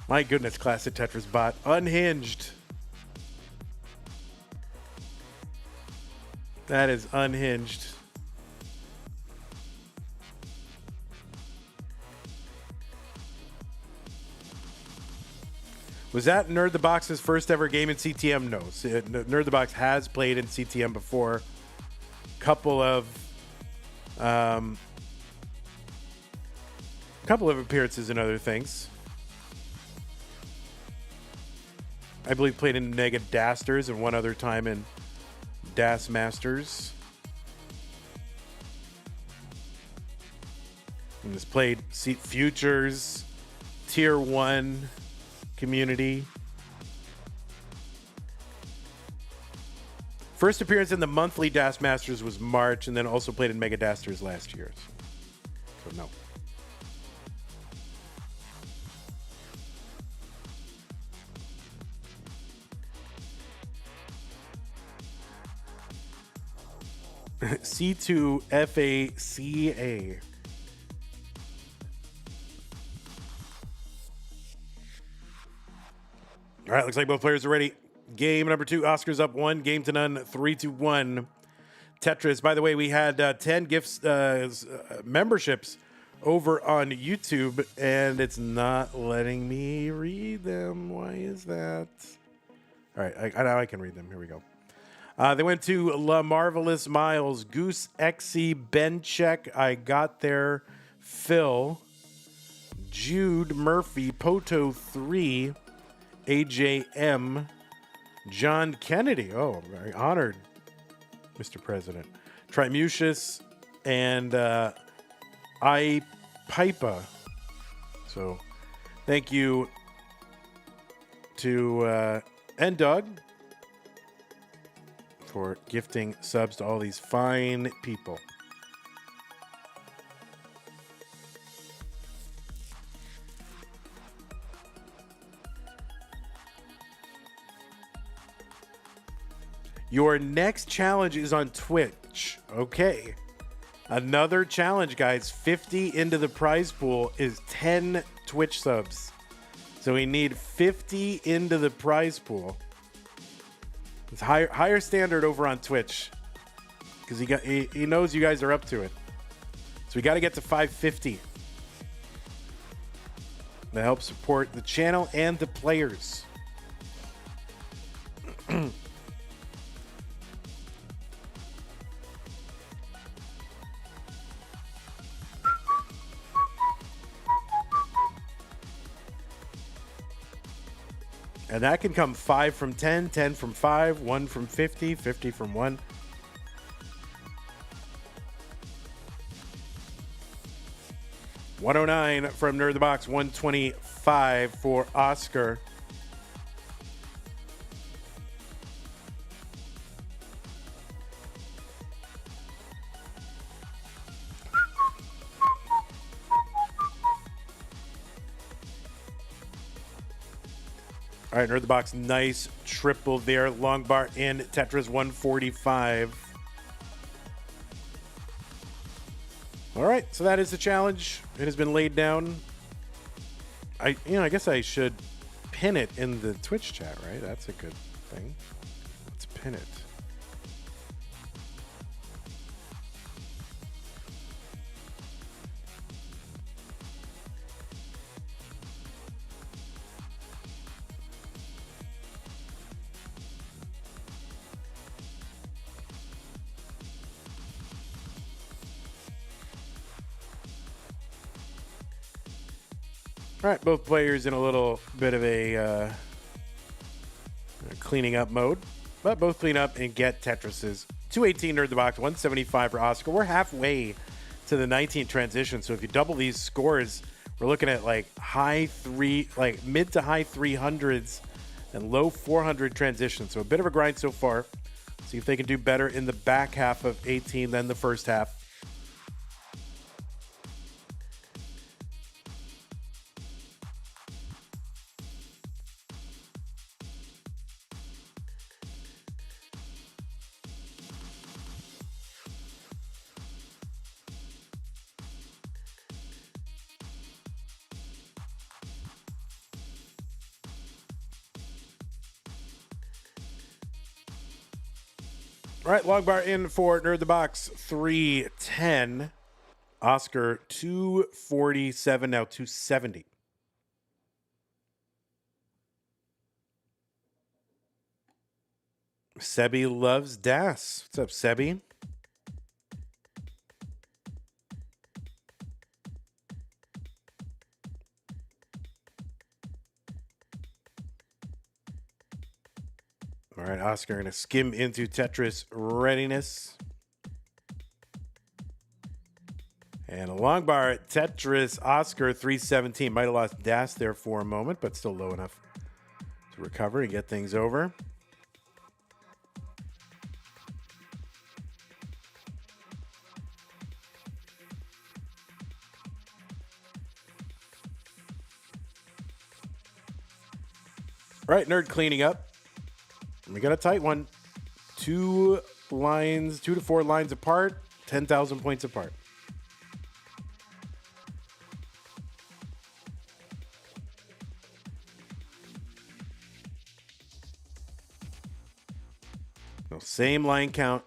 My goodness, classic Tetris bot. Unhinged. That is unhinged. Was that Nerdthebox's first ever game in CTM? No. Nerdthebox has played in CTM before. Couple of appearances and other things. I believe played in Mega Dasters and one other time in Das Masters. And has played Seat Futures, Tier 1 community. First appearance in the monthly Das Masters was March, and then also played in Mega Dasters last year. So no. C2 FACA. All right, looks like both players are ready. Game number 2, Oscar's up 1, game to none, 3-1. Tetris. By the way, we had 10 gifts, memberships over on YouTube, and it's not letting me read them. Why is that? All right, now I can read them. Here we go. They went to La Marvelous Miles, Goose Exy, Ben Check, I Got There, Phil, Jude Murphy, Poto 3, AJM, John Kennedy. Oh, I'm very honored, Mr. President. Trimucius and I Pipa. So thank you to N-Dog for gifting subs to all these fine people. Your next challenge is on Twitch. Okay. Another challenge, guys. 50 into the prize pool is 10 Twitch subs. So we need 50 into the prize pool. It's higher standard over on Twitch. Because he knows you guys are up to it. So we got to get to 550. To help support the channel and the players. And that can come 5 from 10, 10 from 5, 1 from 50, 50 from 1. $109 from Nerdthebox, 125 for Oscar. All right, Nerdthebox, nice triple there. Long bar in Tetris 145. All right, so that is the challenge. It has been laid down. I guess I should pin it in the Twitch chat, right? That's a good thing. Let's pin it. All right, both players in a little bit of a cleaning up mode, but both clean up and get Tetris's. 218 Nerdthebox, 175 for Oscar. We're halfway to the 19 transition, so if you double these scores, we're looking at like mid to high 300s and low 400 transitions. So a bit of a grind so far. See if they can do better in the back half of 18 than the first half. All right, long bar in for Nerd the Box 310. Oscar 247, now 270. Sebi loves Das. What's up, Sebi? All right, Oscar going to skim into Tetris readiness. And a long bar at Tetris, Oscar 317. Might have lost Das there for a moment, but still low enough to recover and get things over. All right, Nerd cleaning up. We got a tight one. 2 to 4 lines apart, 10,000 points apart. No, same line count,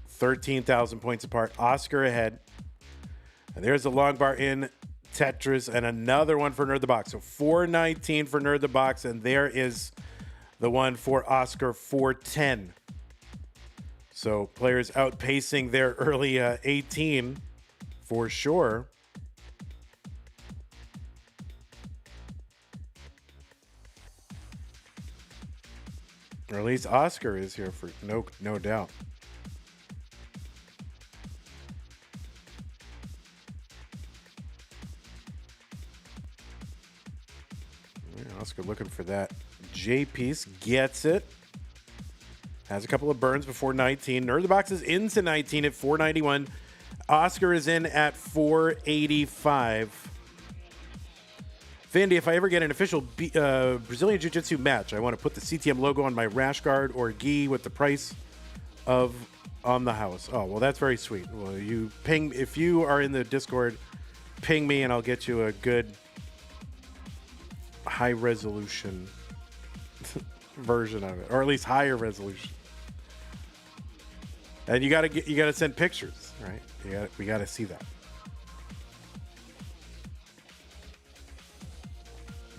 13,000 points apart. Oscar ahead. And there's the long bar in Tetris and another one for Nerd the Box. So 419 for Nerd the Box, and there is the one for Oscar 410. So players outpacing their early 18 for sure. Or at least Oscar is here for no doubt. Yeah, Oscar looking for that J piece, gets it. Has a couple of burns before 19. Nerd the Box is into 19 at 491. Oscar is in at 485. Vandy, if I ever get an official Brazilian Jiu-Jitsu match, I want to put the CTM logo on my rash guard or gi with the price of on the house. Oh, well, that's very sweet. Well, you ping, if you are in the Discord, ping me and I'll get you a good high resolution version of it, or at least higher resolution. And you gotta send pictures, right? We gotta see that.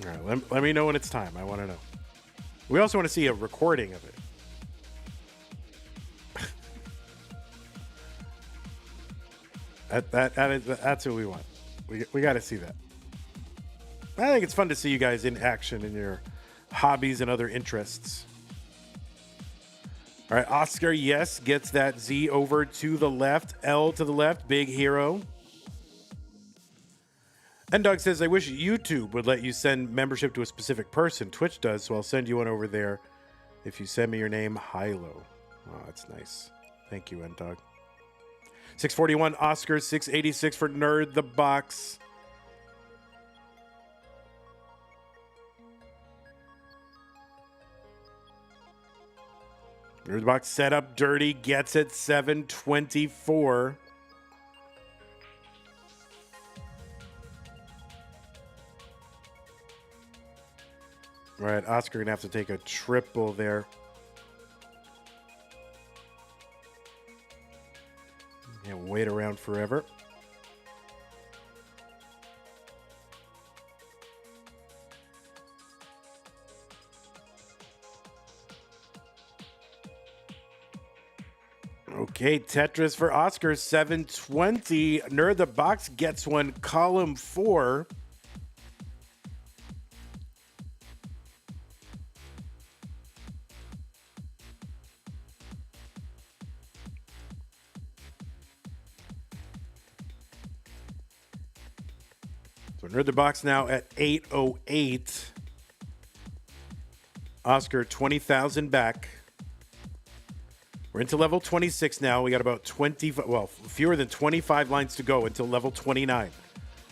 All right, let me know when it's time. I want to know. We also want to see a recording of it. That's what we want. We got to see that. I think it's fun to see you guys in action in your hobbies and other interests. All right, Oscar, yes, gets that Z over to the left, L to the left, big hero. N-Dog says, I wish YouTube would let you send membership to a specific person. Twitch does, so I'll send you one over there if you send me your name, Hilo. Oh, that's nice. Thank you, N-Dog. 641, Oscar, 686 for Nerd the Box. Nerd the Box set up dirty, gets it, 724. All right, Oscar gonna have to take a triple there. Can't wait around forever. Okay, Tetris for Oscar, 720. Nerd the Box gets one, column 4. So Nerd the Box now at 808. Oscar, 20,000 back. We're into level 26 now. We got about fewer than 25 lines to go until level 29.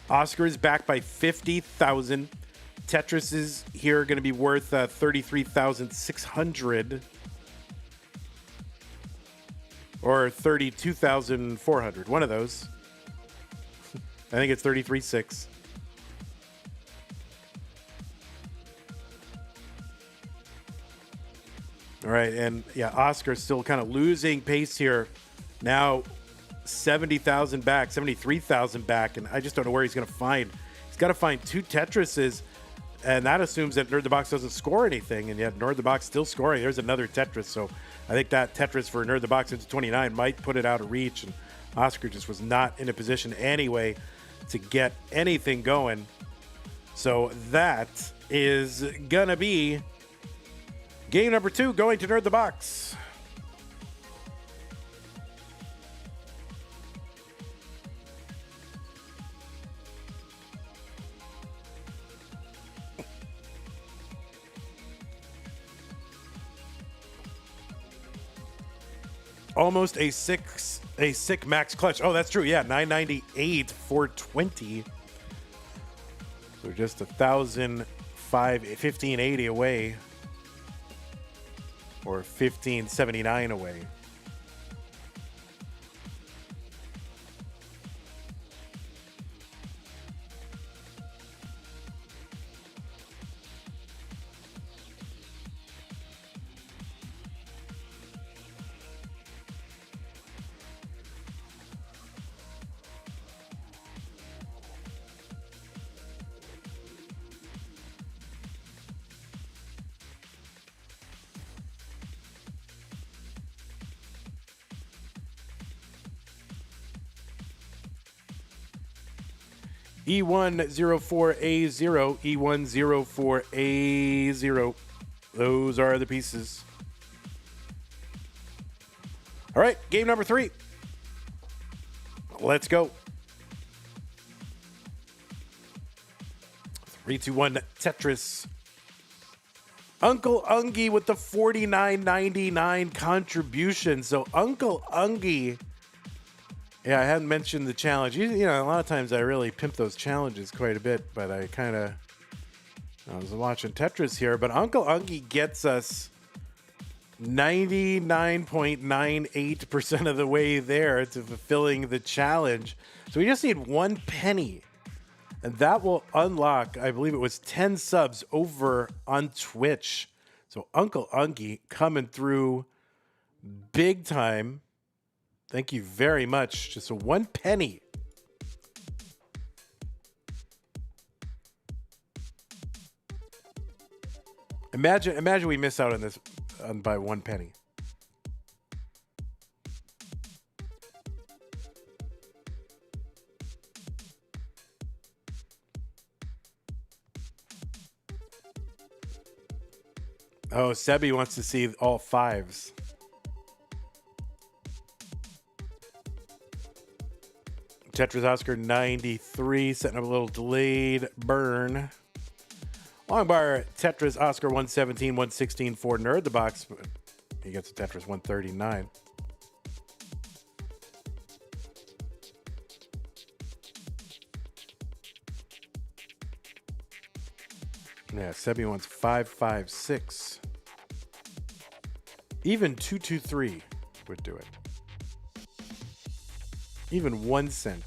Oscar is back by 50,000. Tetris is here going to be worth 33,600 or 32,400. One of those. I think it's 33.6. All All right, and yeah, Oscar's still kind of losing pace here. Now 70,000 back, 73,000 back, and I just don't know where he's going to find. He's got to find 2 Tetrises, and that assumes that Nerdthebox doesn't score anything, and yet Nerdthebox still scoring. There's another Tetris, so I think that Tetris for Nerdthebox into 29 might put it out of reach, and Oscar just was not in a position anyway to get anything going. So that is going to be game number 2 going to Nerdthebox. Almost a sick max clutch. Oh, that's true. Yeah, 998, 420. So just 1580 away, or 1579 away. E104A0, E104A0. Those are the pieces. All right, game number 3. Let's go. 3, 2, 1, Tetris. Uncle Ungie with the $49.99 contribution. So Uncle Ungie. Yeah, I hadn't mentioned the challenge. You know, a lot of times I really pimp those challenges quite a bit, but I was watching Tetris here, but Uncle Ungie gets us 99.98% of the way there to fulfilling the challenge. So we just need 1 penny, and that will unlock, I believe it was 10 subs over on Twitch. So Uncle Ungie coming through big time. Thank you very much. Just a 1 penny. Imagine we miss out on this by 1 penny. Oh, Sebi wants to see all 5s. Tetris Oscar 93, setting up a little delayed burn. Long bar Tetris Oscar 117, 116 for Nerdthebox, but he gets a Tetris 139. Yeah, Sebi wants 556. Even 223 would do it. Even 1 cent.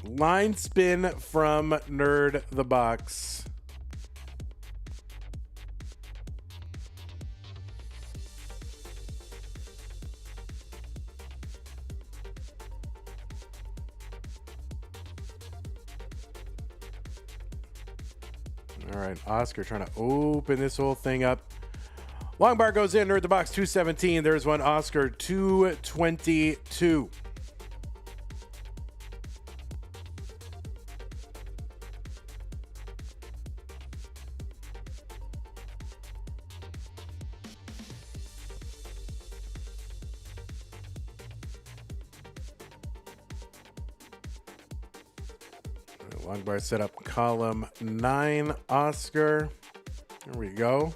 Line spin from Nerdthebox. All right, Oscar trying to open this whole thing up. Long bar goes in, Nerdthebox 217. There's one, Oscar 222. Long bar set up column 9, Oscar. There we go.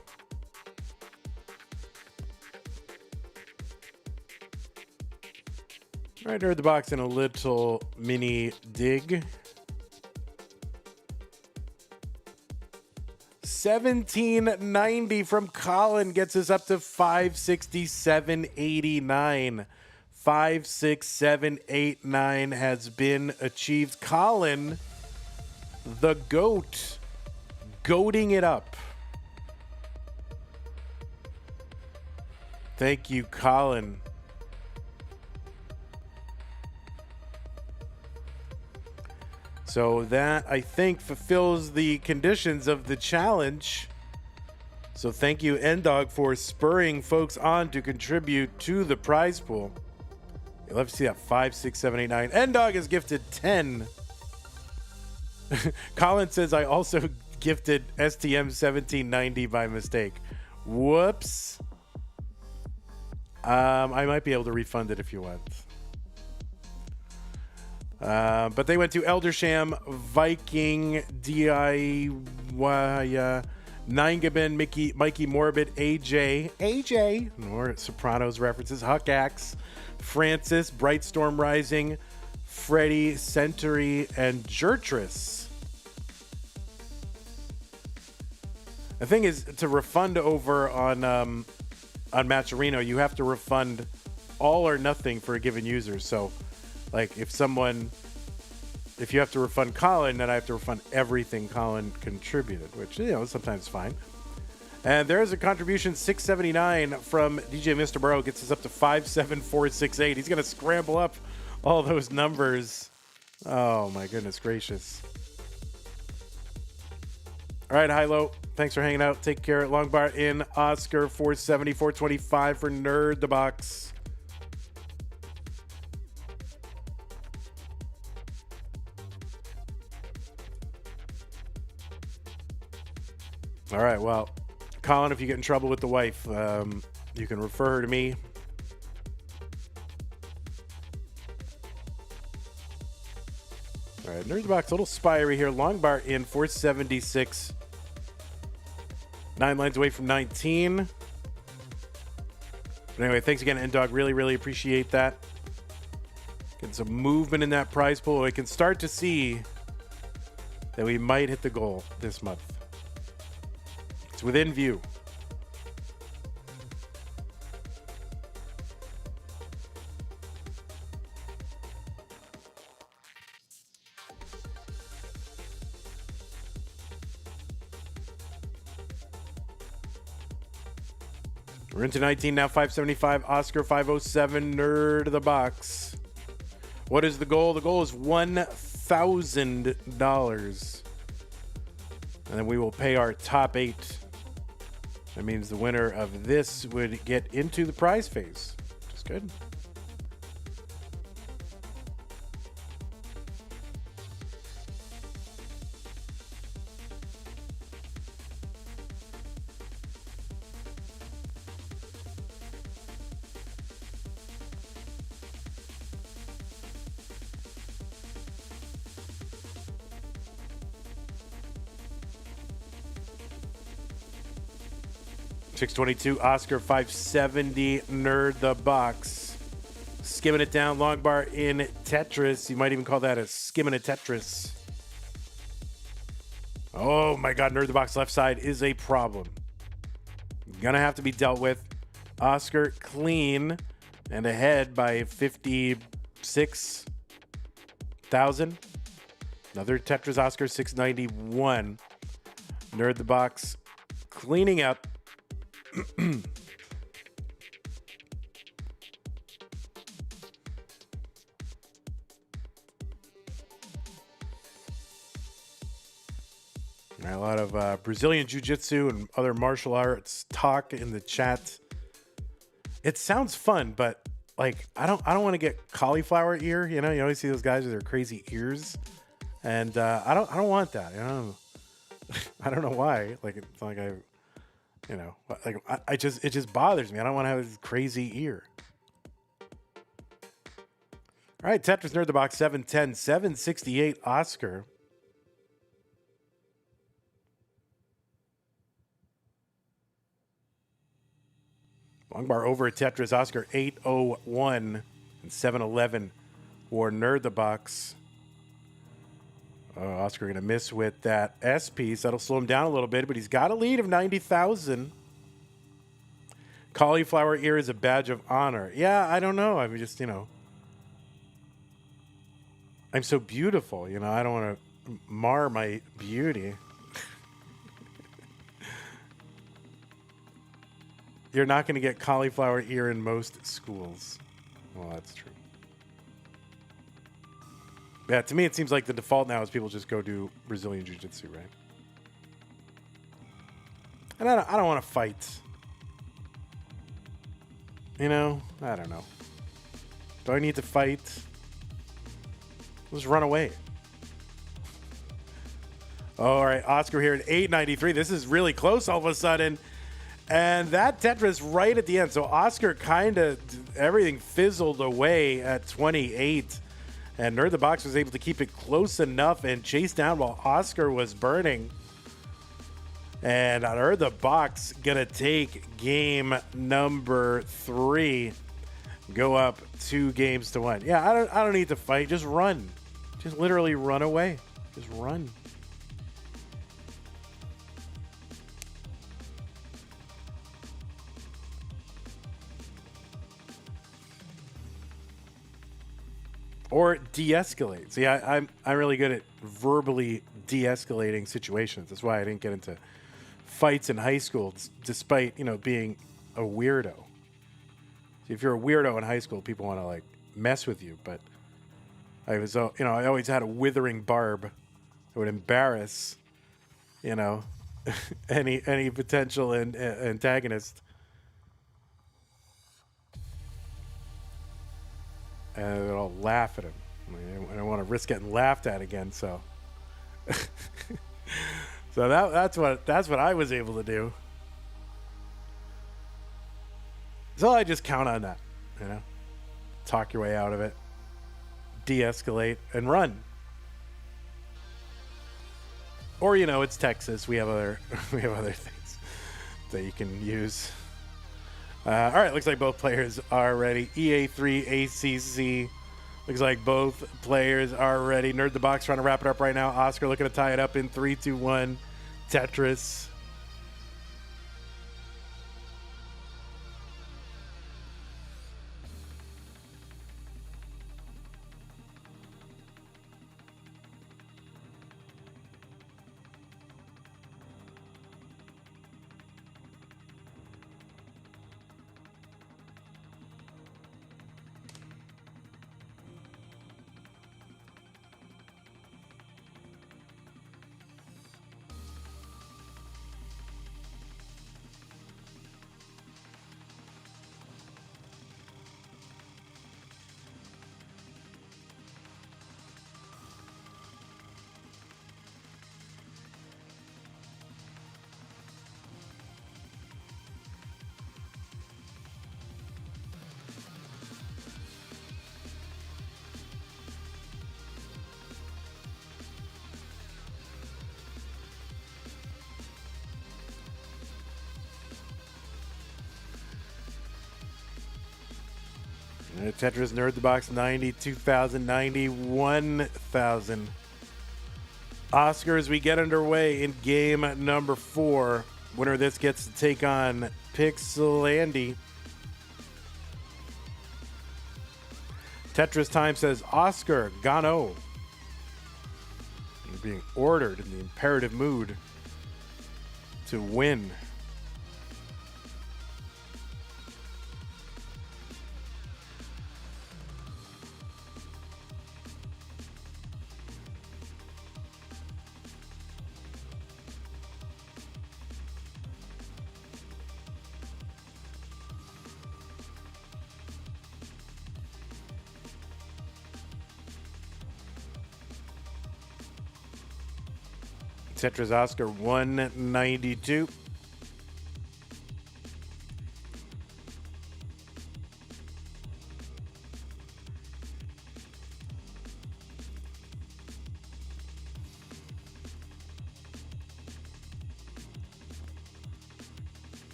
All right, Nerdthebox in a little mini dig. 1790 from Colin gets us up to 567.89. 56789 has been achieved. Colin, the GOAT, goating it up. Thank you, Colin. So that, I think, fulfills the conditions of the challenge. So thank you, N-Dog, for spurring folks on to contribute to the prize pool. You'll have to see that 5, 6, 7, 8, 9. N-Dog is gifted 10. Colin says, I also gifted STM 1790 by mistake. Whoops. I might be able to refund it if you want. But they went to Eldersham, Viking, DIY, Ningaben, Mikey Morbid, AJ, more Sopranos references, Huck Axe, Francis, Brightstorm Rising, Freddy, Century, and Jertris. The thing is, to refund over on Matcherino, you have to refund all or nothing for a given user. So, like, if you have to refund Colin, then I have to refund everything Colin contributed, which, you know, sometimes fine. And there's a contribution, 679 from DJ Mr. Burrow, gets us up to 57468. He's going to scramble up all those numbers. Oh, my goodness gracious. All right, Hilo, thanks for hanging out. Take care. Longbar in Oscar, 470, 425 for Nerdthebox. All right, well, Colin, if you get in trouble with the wife, you can refer her to me. All right, Nerdthebox, a little spiry here. Longbar in 476. 9 lines away from 19. But anyway, thanks again, N-Dog. Really, really appreciate that. Getting some movement in that prize pool. We can start to see that we might hit the goal this month. It's within view. We're into 19 now, 575, Oscar 507, Nerdthebox. What is the goal? The goal is $1,000. And then we will pay our top 8. That means the winner of this would get into the prize phase, which is good. $622, Oscar 570, Nerdthebox. Skimming it down, long bar in Tetris. You might even call that a skimming a Tetris. Oh my God, Nerdthebox left side is a problem. Gonna have to be dealt with. Oscar clean and ahead by 56,000. Another Tetris Oscar 691. Nerdthebox cleaning up. A lot of Brazilian Jiu-Jitsu and other martial arts talk in the chat. It sounds fun, but like I don't want to get cauliflower ear. You know, you always see those guys with their crazy ears, and I don't want that. You know, I don't know why. Like it's like you know, like it just bothers me. I don't want to have this crazy ear. All right, Tetris Nerdthebox 710, 768 Oscar. Long bar over at Tetris Oscar 801 and 711 for Nerdthebox. Oh, Oscar going to miss with that S piece. That'll slow him down a little bit, but he's got a lead of 90,000. Cauliflower ear is a badge of honor. Yeah, I don't know. I mean, just, I'm so beautiful. I don't want to mar my beauty. You're not going to get cauliflower ear in most schools. Well, that's true. Yeah, to me, it seems like the default now is people just go do Brazilian Jiu-Jitsu, right? And I don't want to fight. I don't know. Do I need to fight? Let's run away. All right, Oscar here at 893. This is really close all of a sudden. And that Tetris right at the end. So Oscar kind of, everything fizzled away at 28. And Nerdthebox was able to keep it close enough and chase down while Oscar was burning. And Nerdthebox gonna take game number 3. Go up 2 games to 1. Yeah, I don't need to fight. Just run. Just literally run away. Just run. Or de-escalate. See, I'm really good at verbally de-escalating situations. That's why I didn't get into fights in high school, despite being a weirdo. See, if you're a weirdo in high school, people want to mess with you. But I was, I always had a withering barb that would embarrass, any potential antagonist. And I'll laugh at him. I don't want to risk getting laughed at again. So, so that's what I was able to do. So I just count on that, talk your way out of it, de-escalate, and run. Or it's Texas. We have other things that you can use. All right, looks like both players are ready. EA3 ACC. Looks like both players are ready. Nerdthebox trying to wrap it up right now. Oscar looking to tie it up in 3, 2, 1. Tetris. Tetris Nerdthebox 92,000, 91,000. Oscar, as we get underway in game number 4. Winner of this gets to take on Pixelandy. Tetris time says Oscar Gano. You're being ordered in the imperative mood to win. Tetris Oscar 192.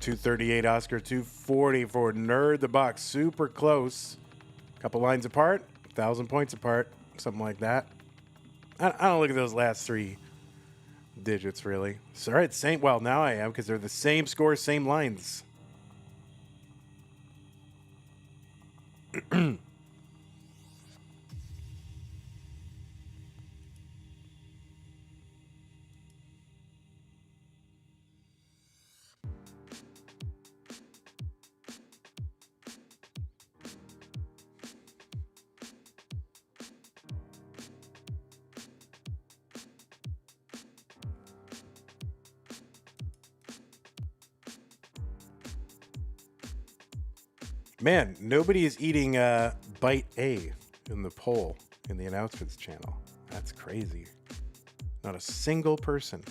238 Oscar, 240 for Nerdthebox. Super close. Couple lines apart, 1,000 points apart, something like that. I don't look at those last three digits, really. So, all right, same. Well, now I am, because they're the same score, same lines. Man, nobody is eating bite A in the poll in the announcements channel. That's crazy. Not a single person.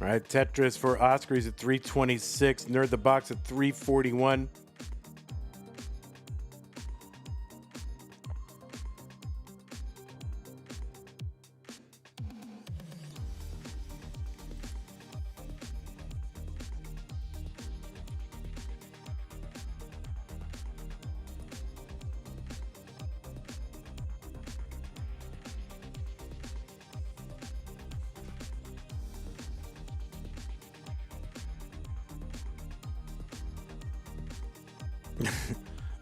All right, Tetris for Oscar is at 326. Nerdthebox at 341.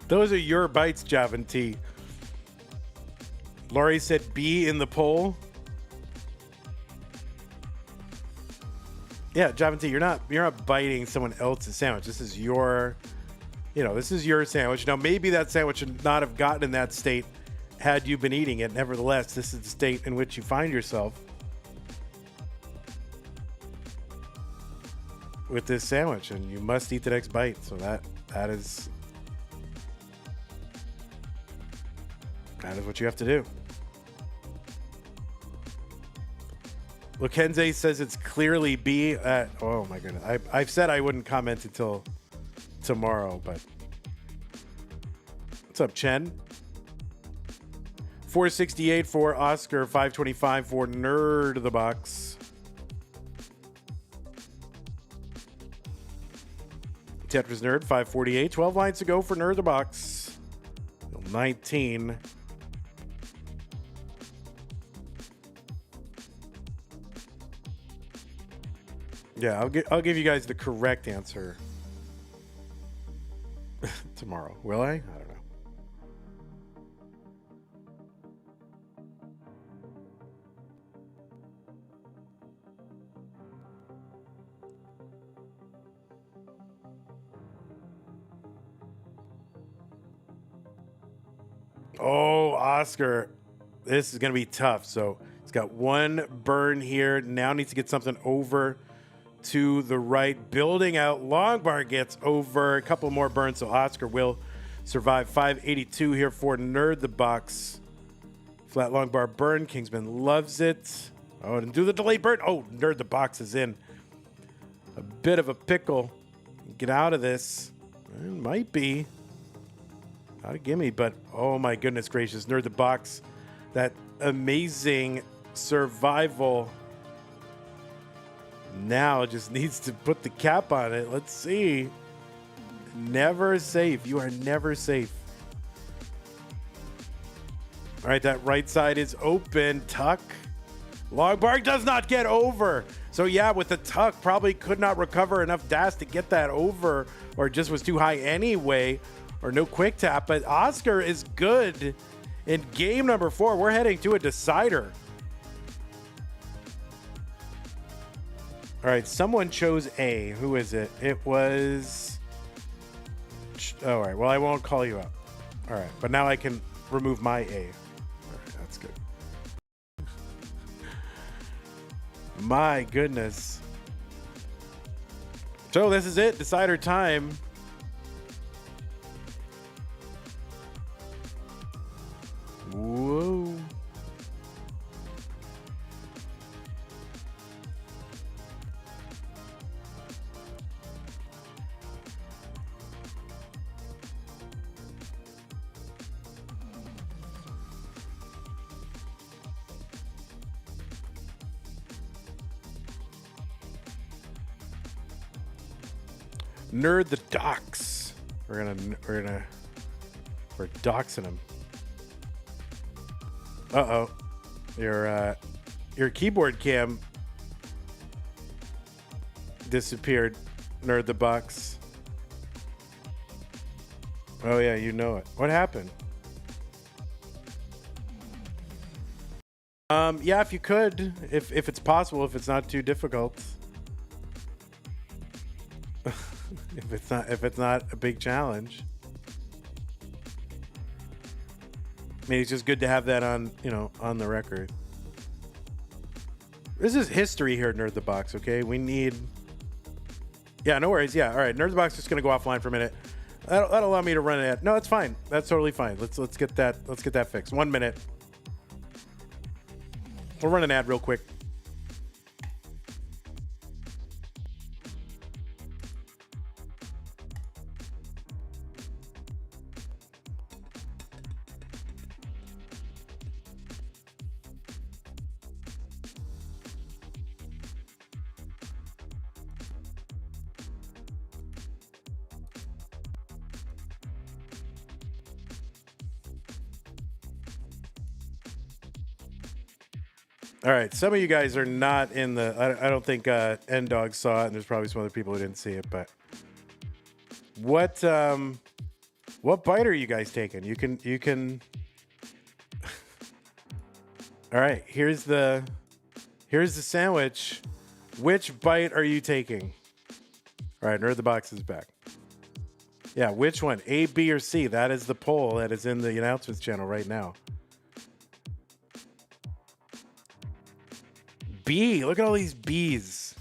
Those are your bites, Javin T. Laurie said B in the poll. Yeah, Javin T, you're not biting someone else's sandwich. This is your, this is your sandwich. Now, maybe that sandwich should not have gotten in that state had you been eating it. Nevertheless, this is the state in which you find yourself with this sandwich, and you must eat the next bite. So that is what you have to do. Lukenze says it's clearly B. Oh my goodness. I've said I wouldn't comment until tomorrow, but what's up, Chen? 468 for Oscar, 525 for Nerdthebox. Tetris Nerd, 548. 12 lines to go for Nerdthebox. 19. Yeah, I'll give you guys the correct answer tomorrow. Will I? I don't know. Oh, Oscar. This is going to be tough. So he's got one burn here. Now needs to get something over to the right. Building out. Long bar gets over. A couple more burns. So Oscar will survive. 582 here for Nerdthebox. Flat long bar burn. Kingsman loves it. Oh, and do the delayed burn. Oh, Nerdthebox is in a bit of a pickle. Get out of this. It might be. Not a gimme, but oh my goodness gracious. Nerdthebox. That amazing survival now just needs to put the cap on it. Let's see. Never safe. You are never safe. All right, that right side is open. Tuck. Long bar does not get over. So yeah, with the tuck, probably could not recover enough dash to get that over, or just was too high anyway, or no quick tap. But Oscar is good in game number 4. We're heading to a decider. All right, someone chose A. Who is it? It was... Oh, all right, well, I won't call you out. All right, but now I can remove my A. All right, that's good. My goodness. So this is it, decider time. Whoa. Nerd the docs. We're doxing him. Uh-oh. Your keyboard cam disappeared, Nerd the box. Oh yeah, you know it. What happened? Yeah, if you could, if it's possible, if it's not too difficult. if it's not a big challenge. I mean, it's just good to have that on, on the record. This is history here at Nerd the Box, okay? We need... Yeah, no worries. Yeah, all right. Nerd the Box is just going to go offline for a minute. That'll allow me to run an ad. No, it's fine. That's totally fine. Let's get that fixed. 1 minute. We'll run an ad real quick. All right, some of you guys are not in the. I don't think N-Dog saw it, and there's probably some other people who didn't see it. But what bite are you guys taking? You can. All right, here's the sandwich. Which bite are you taking? All right, Nerd the Box is back. Yeah, which one? A, B, or C? That is the poll that is in the announcements channel right now. B. Look at all these B's.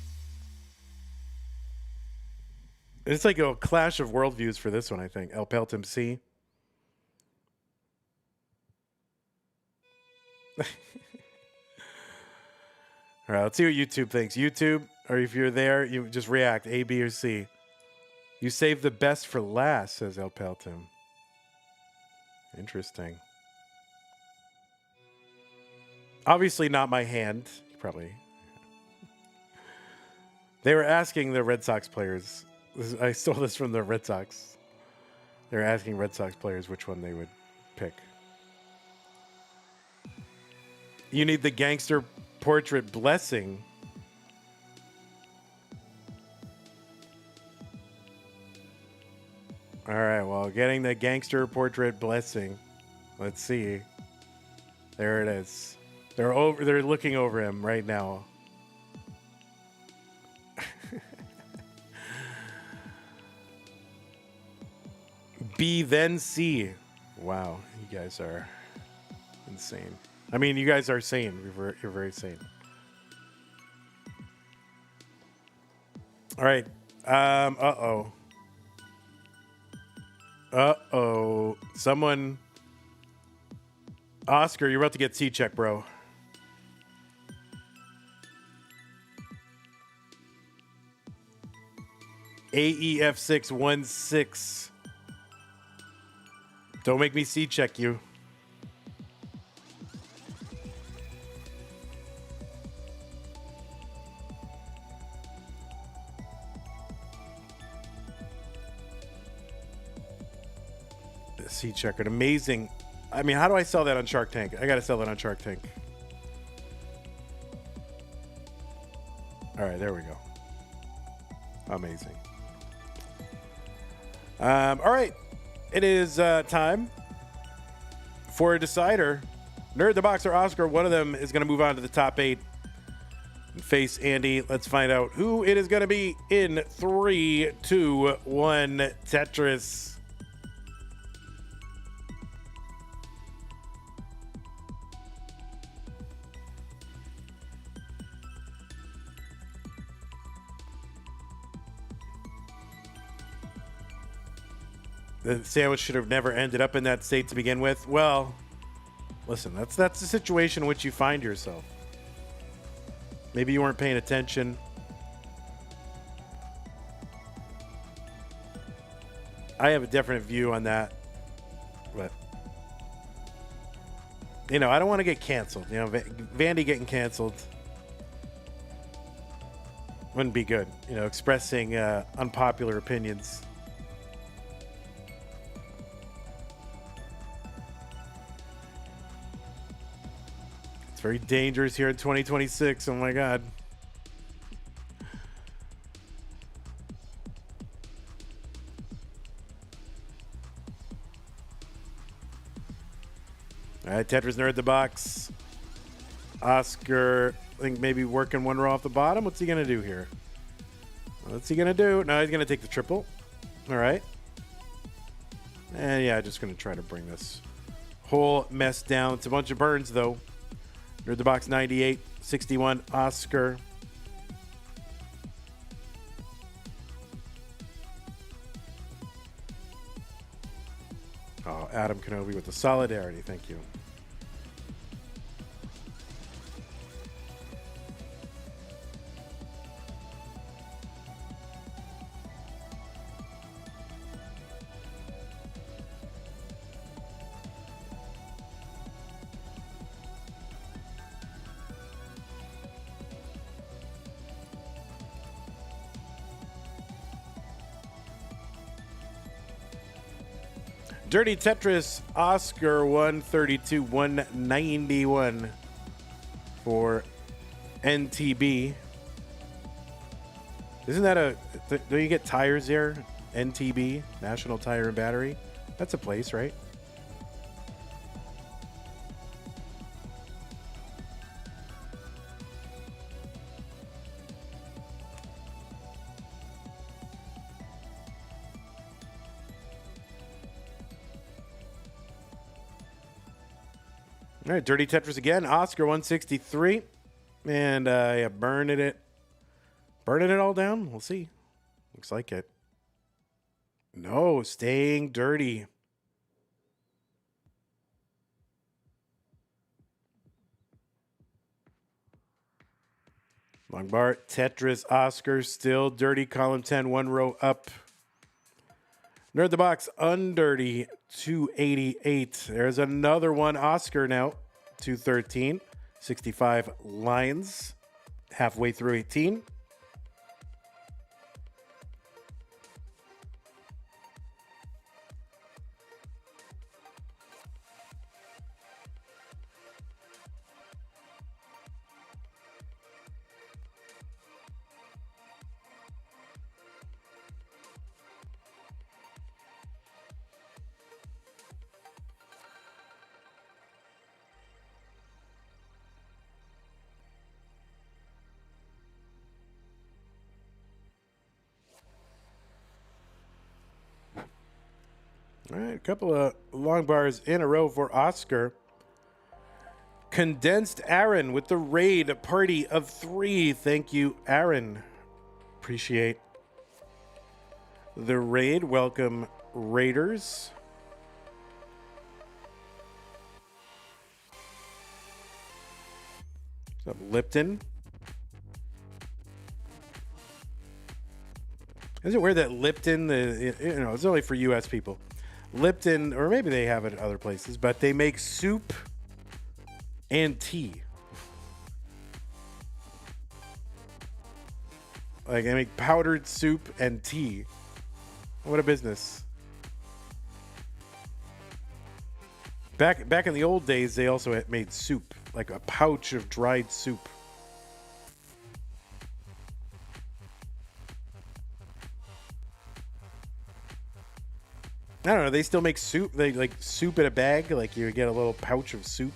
It's like a clash of worldviews for this one, I think. El Peltum C. All right, let's see what YouTube thinks. YouTube, or if you're there, you just react. A, B, or C. You saved the best for last, says El Peltum. Interesting. Obviously not my hand. Probably. They were asking the Red Sox players. I stole this from the Red Sox. They were asking Red Sox players which one they would pick. You need the gangster portrait blessing. All right, well, getting the gangster portrait blessing. Let's see. There it is. They're looking over him right now. B then C. Wow, you guys are insane. I mean, you guys are sane. You're very sane. All right. Uh-oh. Someone... Oscar, you're about to get C-check, bro. AEF616. Don't make me C-check you. C-checker, amazing. I mean, how do I sell that on Shark Tank? I got to sell that on Shark Tank. All right, there we go. Amazing. All right. It is time for a decider. Nerd the Box or Oscar, one of them is going to move on to the top 8 and face Andy. Let's find out who it is going to be in 3, 2, 1. Tetris. The sandwich should have never ended up in that state to begin with. Well, listen, that's the situation in which you find yourself. Maybe you weren't paying attention. I have a different view on that. But, I don't want to get canceled. Vandy getting canceled. wouldn't be good. You know, expressing unpopular opinions. It's very dangerous here in 2026. Oh my God. All right, Tetris Nerdthebox. Oscar, I think maybe working one row off the bottom. What's he going to do here? What's he going to do? No, he's going to take the triple. All right. And yeah, just going to try to bring this whole mess down. It's a bunch of burns, though. Nerdthebox 98, 61, Oscar. Oh, Adam Kenobi with the solidarity. Thank you. Dirty Tetris, Oscar 132, 191 for NTB. Isn't that do you get tires there? NTB, National Tire and Battery. That's a place, right? All right, Dirty Tetris again. Oscar 163. And yeah, burning it all down. We'll see. Looks like it. No, staying dirty. Long bar, Tetris, Oscar, still dirty. Column 10, one row up. Nerdthebox, undirty, 288. There's another one. Oscar now, 213. 65 lines. Halfway through 18. All right, a couple of long bars in a row for Oscar. Condensed Aaron with the raid party of 3. Thank you, Aaron. Appreciate the raid. Welcome, Raiders. What's up, Lipton? Is it weird that Lipton, it's only for U.S. people. Lipton, or maybe they have it at other places, but they make soup and tea. Like, they make powdered soup and tea. What a business. Back in the old days, they also had made soup, like a pouch of dried soup. I don't know. They still make soup. They like soup in a bag. Like you get a little pouch of soup,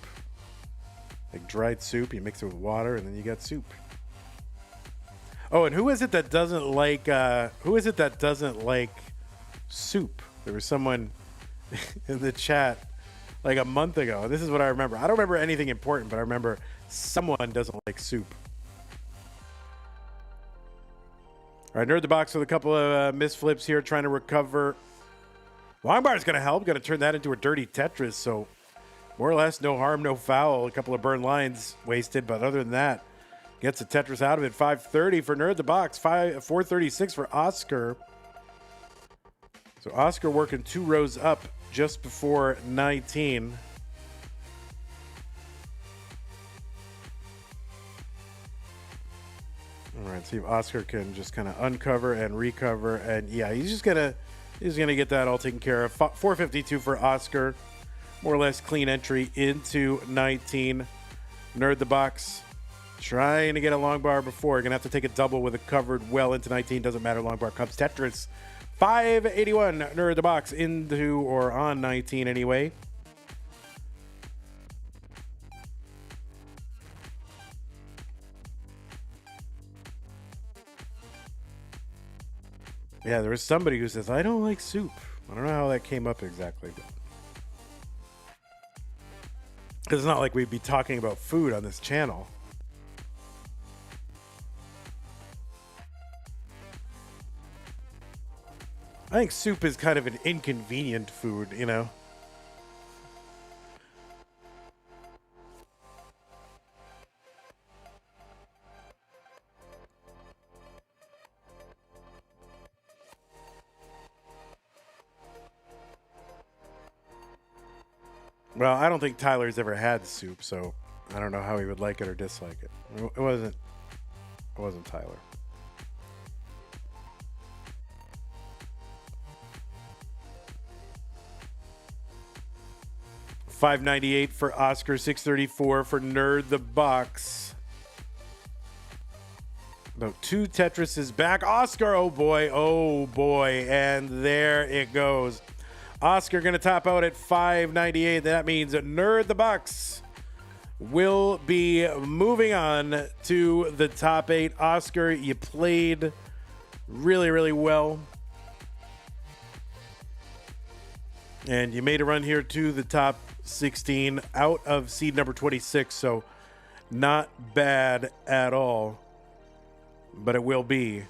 like dried soup. You mix it with water, and then you got soup. Oh, and who is it that doesn't like? Who is it that doesn't like soup? There was someone in the chat like a month ago. This is what I remember. I don't remember anything important, but I remember someone doesn't like soup. All right, Nerdthebox with a couple of misflips here, trying to recover. Longbar is going to help. Going to turn that into a dirty Tetris. So more or less, no harm, no foul. A couple of burn lines wasted, but other than that, gets a Tetris out of it. 530 for Nerdthebox. 436 for Oscar. So Oscar working 2 rows up just before 19. All right, so See if Oscar can just kind of uncover and recover, and yeah, he's gonna get that all taken care of. 452 for Oscar, more or less clean entry into 19. Nerdthebox trying to get a long bar before. Gonna have to take a double with a covered well into 19. Doesn't matter, long bar comes. Tetris 581. Nerdthebox into or on 19 anyway. Yeah, there was somebody who says, I don't like soup. I don't know how that came up exactly. Because it's not like we'd be talking about food on this channel. I think soup is kind of an inconvenient food, you know? Well, I don't think Tyler's ever had soup, so I don't know how he would like it or dislike it. It wasn't Tyler. $5.98 for Oscar, $6.34 for Nerdthebox. About 2 Tetris is back. Oscar, oh boy, and there it goes. Oscar going to top out at $5.98. That means Nerdthebox will be moving on to the top 8. Oscar, you played really, really well. And you made a run here to the top 16 out of seed number 26. So not bad at all. But it will be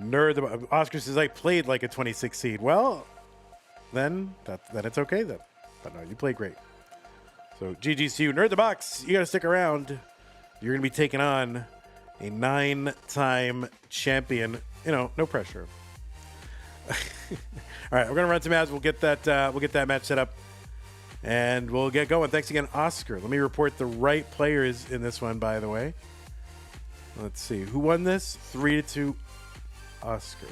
Nerdthebox. Oscar says, I played like a 26 seed. Well, then it's okay then. But no, you played great. So GG's to you. Nerdthebox, you got to stick around. You're going to be taking on a 9-time champion. You know, no pressure. All right, we're going to run some ads. We'll get that match set up, and we'll get going. Thanks again, Oscar. Let me report the right players in this one, by the way. Let's see. Who won this? 3-2, Oscar.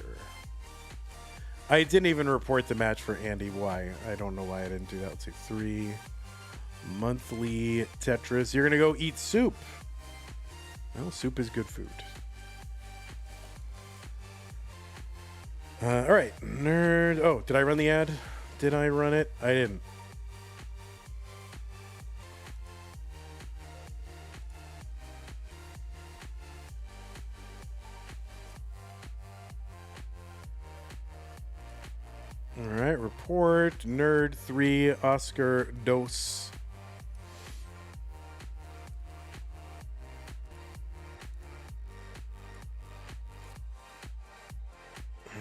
I didn't even report the match for Andy. Why? I don't know why I didn't do that. Let's see. 3 monthly Tetris. You're going to go eat soup. Well, soup is good food. All right. Nerd. Oh, did I run the ad? Did I run it? I didn't. All right, report, Nerd 3, Oscar Dos.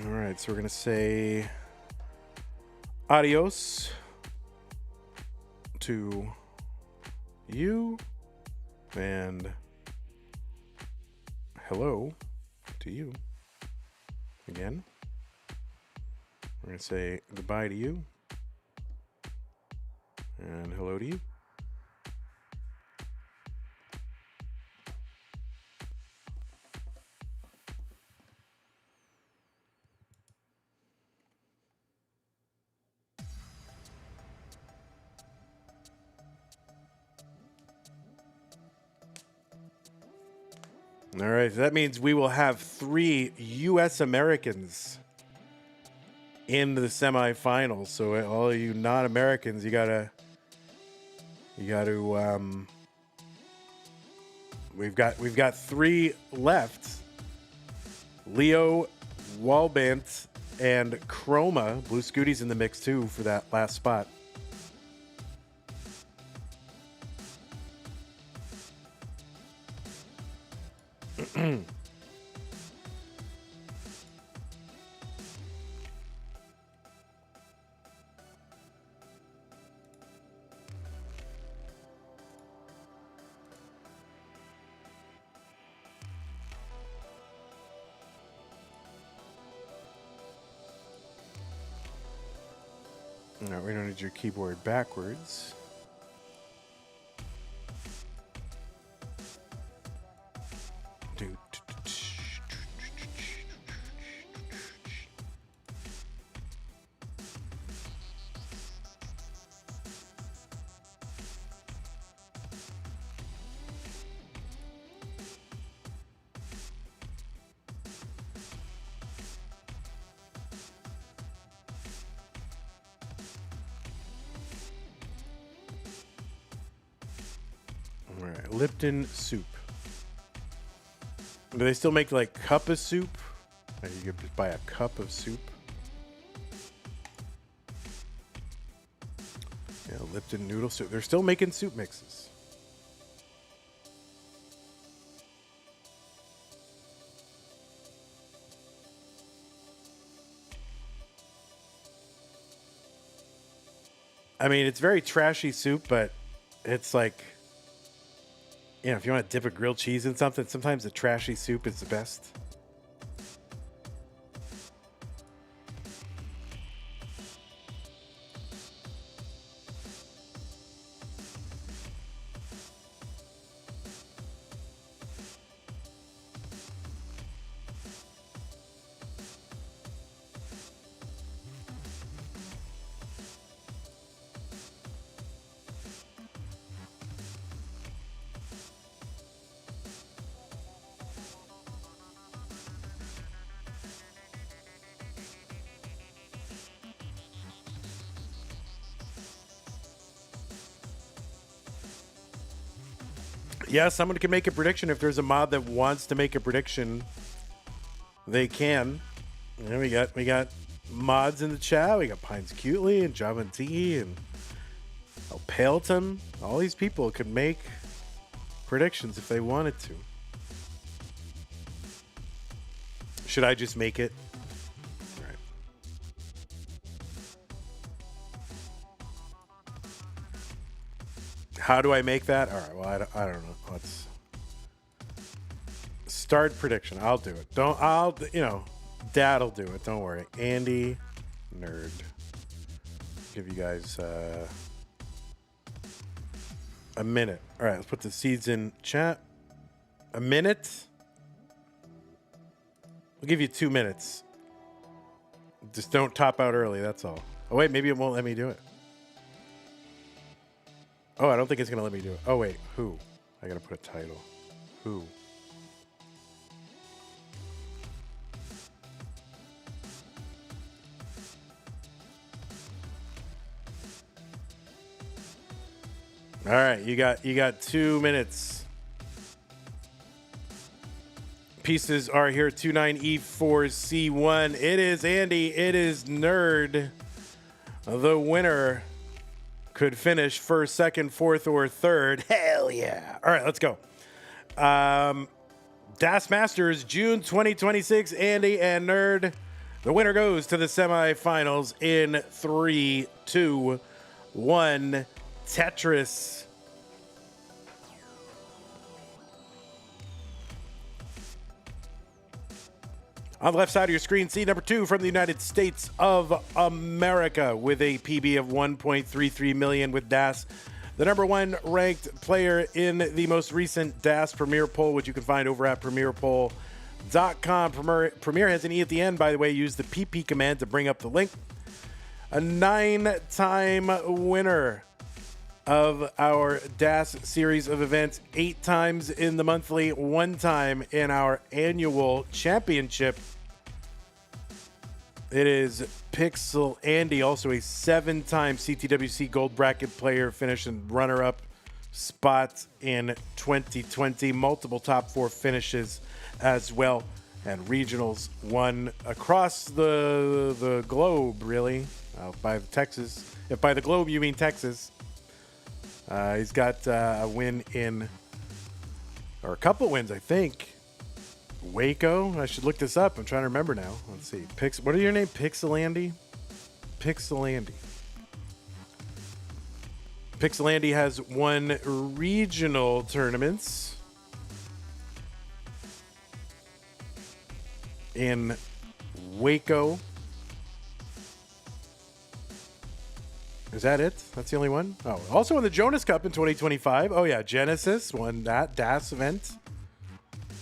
All right, so we're going to say adios to you and hello to you again. We're going to say goodbye to you and hello to you. All right, so that means we will have 3 U.S. Americans in the semifinals. So all you non-Americans, you gotta we've got 3 left. Leo, Walbant, and Chroma. Blue Scooty's in the mix too for that last spot. No, we don't need your keyboard backwards. All right, Lipton soup. Do they still make like cup of soup? Or you could just buy a cup of soup. Yeah, Lipton noodle soup. They're still making soup mixes. I mean, it's very trashy soup, but it's like, you know, if you want to dip a grilled cheese in something, sometimes the trashy soup is the best. Yeah, someone can make a prediction. If there's a mod that wants to make a prediction, they can. And we got mods in the chat. We got Pines Cutely and Java T and Paleton. All these people could make predictions if they wanted to. Should I just make it? All right. How do I make that? All right. Well, I don't know. Let's start prediction. I'll do it. Dad'll do it. Don't worry. Andy, nerd. Give you guys a minute. All right. Let's put the seeds in chat. A minute. We'll give you 2 minutes. Just don't top out early. That's all. Oh, wait. Maybe it won't let me do it. Oh, I don't think it's going to let me do it. Oh, wait. Who? I got to put a title. Who? All right. You got 2 minutes. Pieces are here. 29E4C1. It is Andy. It is Nerd. The winner could finish first, second, fourth, or third. Hell yeah. All right, let's go. Das Masters, June 2026, Andy and Nerd. The winner goes to the semifinals in 3, 2, 1. Tetris. On the left side of your screen, seed number 2 from the United States of America with a PB of 1.33 million with DAS. The number 1 ranked player in the most recent DAS Premier poll, which you can find over at premierpoll.com. Premier has an E at the end, by the way. Use the PP command to bring up the link. A 9-time winner of our DAS series of events, 8 times in the monthly, 1 time in our annual championship. It is Pixelandy, also a 7-time CTWC Gold Bracket player, finishing runner-up spot in 2020. Multiple top 4 finishes as well, and regionals won across the globe, really, by Texas. If by the globe you mean Texas. He's got a win or a couple wins, I think. Waco. I should look this up. I'm trying to remember now. Let's see. What are your name? Pixelandy? Pixelandy. Pixelandy has won regional tournaments in Waco. Is that it? That's the only one? Oh, also in the Jonas Cup in 2025. Oh, yeah. Genesis won that DAS event.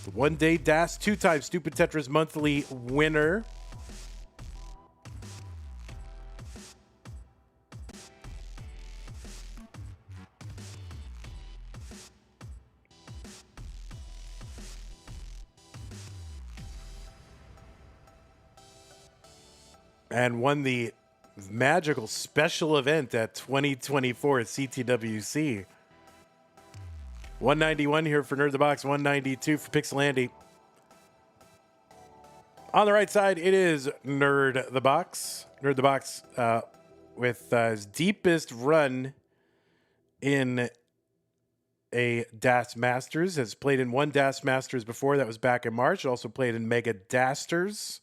The 1-day DAS, 2-time Stupid Tetris monthly winner. And won the magical special event at 2024 CTWC. 191 here for Nerd the Box, 192 for Pixelandy. On the right side, it is Nerd the Box. Nerd the Box with his deepest run in a Das Masters. Has played in one Das Masters before. That was back in March. Also played in Mega Dasters.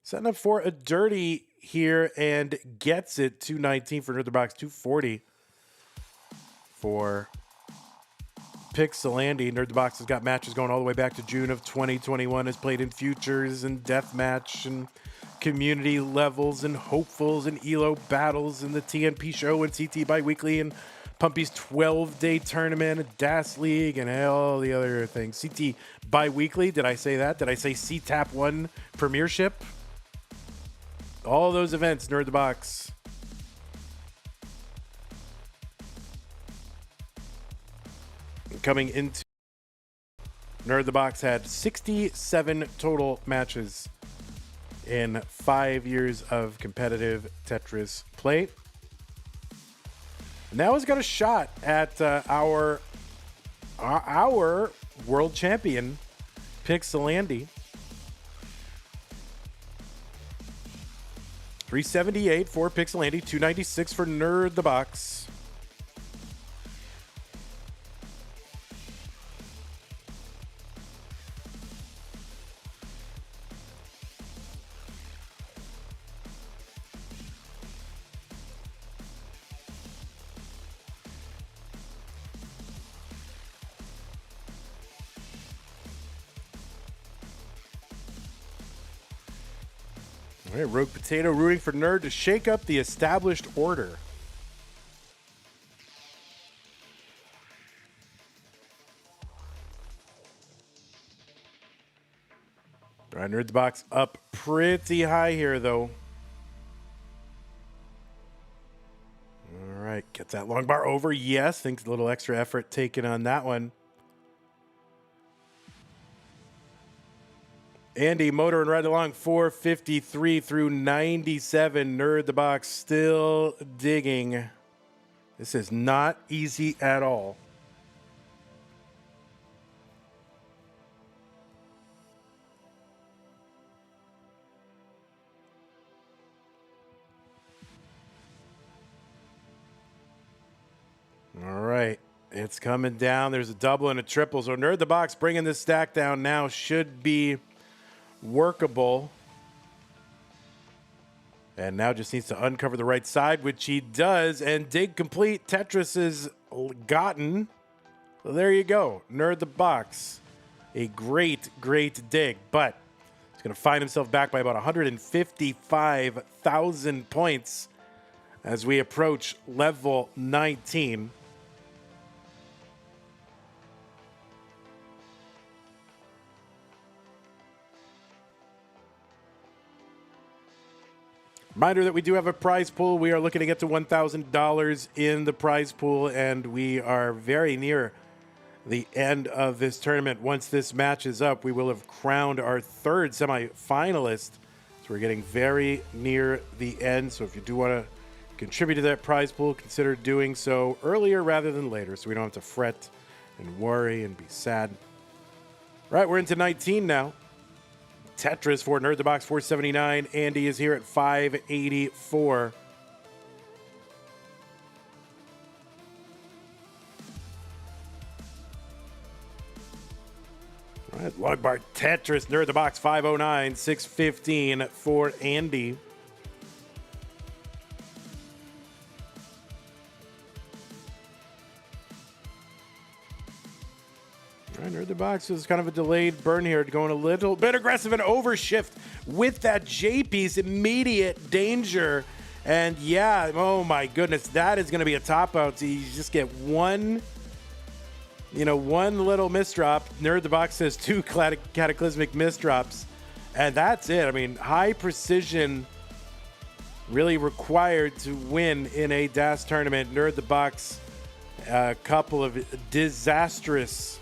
Setting up for a dirty here and gets it. 219 for Nerd the Box, 240 for Pixelandy. Nerd the Box has got matches going all the way back to June of 2021. Has played in futures and deathmatch and community levels and hopefuls and ELO battles and the TNP show and CT Biweekly and Pumpy's 12-day tournament, and DAS League, and all the other things. CT Biweekly, did I say that? Did I say CTAP 1 Premiership? All those events, Nerd the Box. Coming into Nerd the Box had 67 total matches in 5 years of competitive Tetris play. Now he's got a shot at our world champion, Pixelandy. 378 for Pixelandy, 296 for Nerd the Box. All right, Rogue Potato rooting for Nerd to shake up the established order. All right, Nerd the Box up pretty high here, though. All right, gets that long bar over. Yes, thinks a little extra effort taken on that one. Andy motoring right along, 453 through 97. Nerd the Box still digging. This is not easy at all. All right, it's coming down. There's a double and a triple. So Nerd the Box bringing this stack down now should be workable. And now just needs to uncover the right side, which he does, and dig complete. Tetris is gotten. So there you go. Nerd the Box. A great, great dig, but he's going to find himself back by about 155,000 points as we approach level 19. Reminder that we do have a prize pool. We are looking to get to $1,000 in the prize pool, and we are very near the end of this tournament. Once this match is up, we will have crowned our third semi-finalist. So we're getting very near the end. So if you do want to contribute to that prize pool, consider doing so earlier rather than later, so we don't have to fret and worry and be sad. All right, we're into 19 now. Tetris for Nerd the Box, 479. Andy is here at 584. All right, log bar Tetris, Nerd the Box, 509. 615 for Andy. Nerd the Box is kind of a delayed burn here, going a little bit aggressive and overshift with that J piece. Immediate danger. And yeah, oh my goodness, that is going to be a top out. So you just get one little misdrop. Nerd the Box says 2 cataclysmic misdrops. And that's it. I mean, high precision really required to win in a DAS tournament. Nerd the Box, a couple of disastrous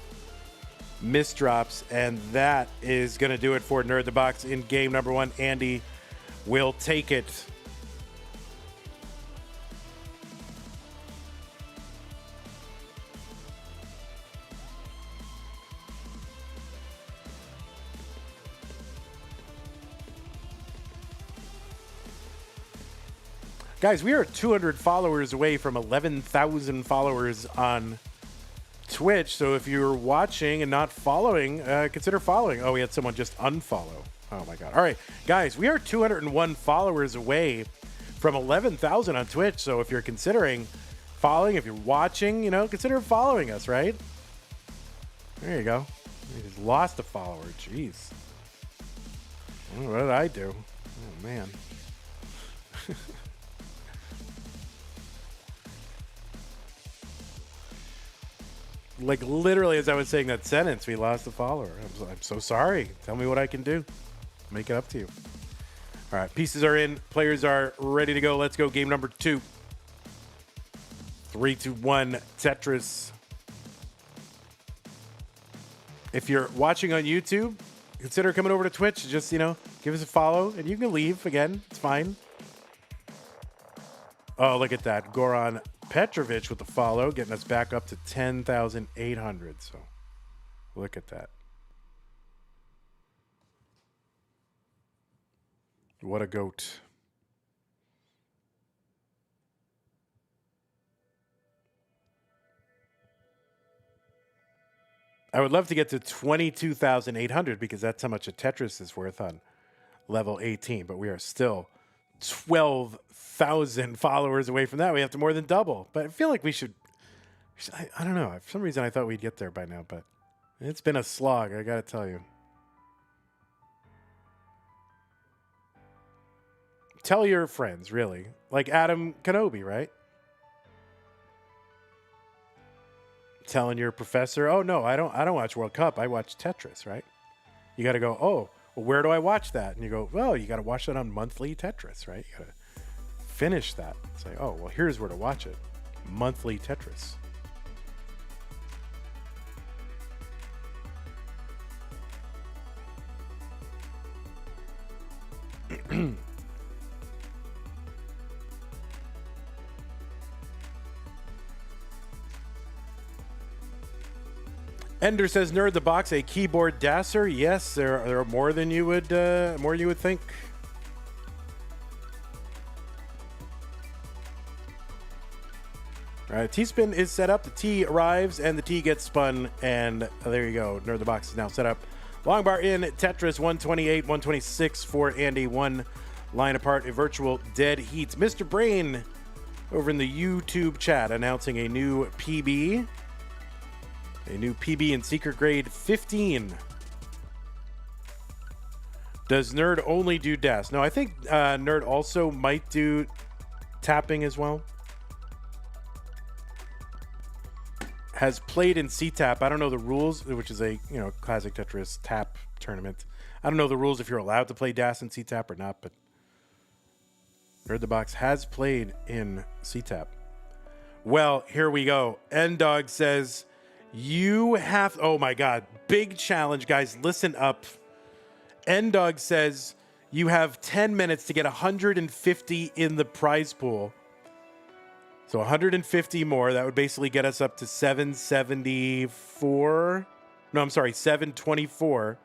misdrops, and that is going to do it for Nerd the Box in game number 1. Andy will take it. Guys, we are 200 followers away from 11,000 followers on Twitch. So if you're watching and not following, consider following. Oh, we had someone just unfollow. Oh my God. All right, guys, we are 201 followers away from 11,000 on Twitch. So if you're considering following, if you're watching, you know, consider following us, right? There you go. We just lost a follower. Jeez. What did I do? Oh, man. Like, literally, as I was saying that sentence, we lost a follower. I'm so sorry. Tell me what I can do. Make it up to you. All right, pieces are in. Players are ready to go. Let's go. Game number 2. 3, 2, 1, Tetris. If you're watching on YouTube, consider coming over to Twitch. Just, you know, give us a follow, and you can leave again. It's fine. Oh, look at that. Goran Petrovic with the follow, getting us back up to 10,800. So look at that. What a goat. I would love to get to 22,800 because that's how much a Tetris is worth on level 18. But we are still 12,000 followers away from that. We have to more than double. But I feel like we should. I don't know. For some reason, I thought we'd get there by now. But it's been a slog, I got to tell you. Tell your friends, really. Like Adam Kenobi, right? Telling your professor, oh no, I don't watch World Cup. I watch Tetris, right? You got to go, oh, well, where do I watch that? And you go, well, you got to watch that on monthly Tetris, right? You got to finish that. Say, oh, well, here's where to watch it. Monthly Tetris. Ender says, Nerdthebox, a keyboard dasser. Yes, there are more than you would think. All right, T-spin is set up. The T arrives and the T gets spun, and there you go. Nerdthebox is now set up. Long bar in Tetris 128, 126 for Andy. One line apart, a virtual dead heat. Mr. Brain over in the YouTube chat announcing a new PB. A new PB in Secret Grade 15. Does Nerd only do DAS? No, I think Nerd also might do tapping as well. Has played in C-Tap. I don't know the rules, which is a classic Tetris tap tournament. I don't know the rules if you're allowed to play DAS in C-Tap or not, but Nerdthebox has played in C-Tap. Well, here we go. N-Dog says, you have, oh my God, big challenge, guys. Listen up. N-Dog says you have 10 minutes to get 150 in the prize pool. So 150 more. That would basically get us up to 774. No, I'm sorry, 724.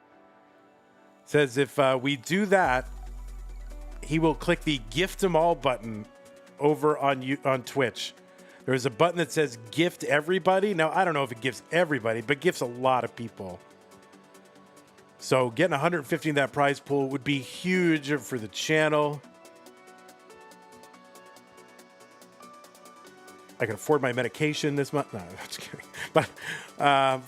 Says if we do that, he will click the gift them all button over on Twitch. There's a button that says gift everybody. Now, I don't know if it gives everybody, but gifts a lot of people. So getting 150 in that prize pool would be huge for the channel. I can afford my medication this month. No, I'm just kidding. But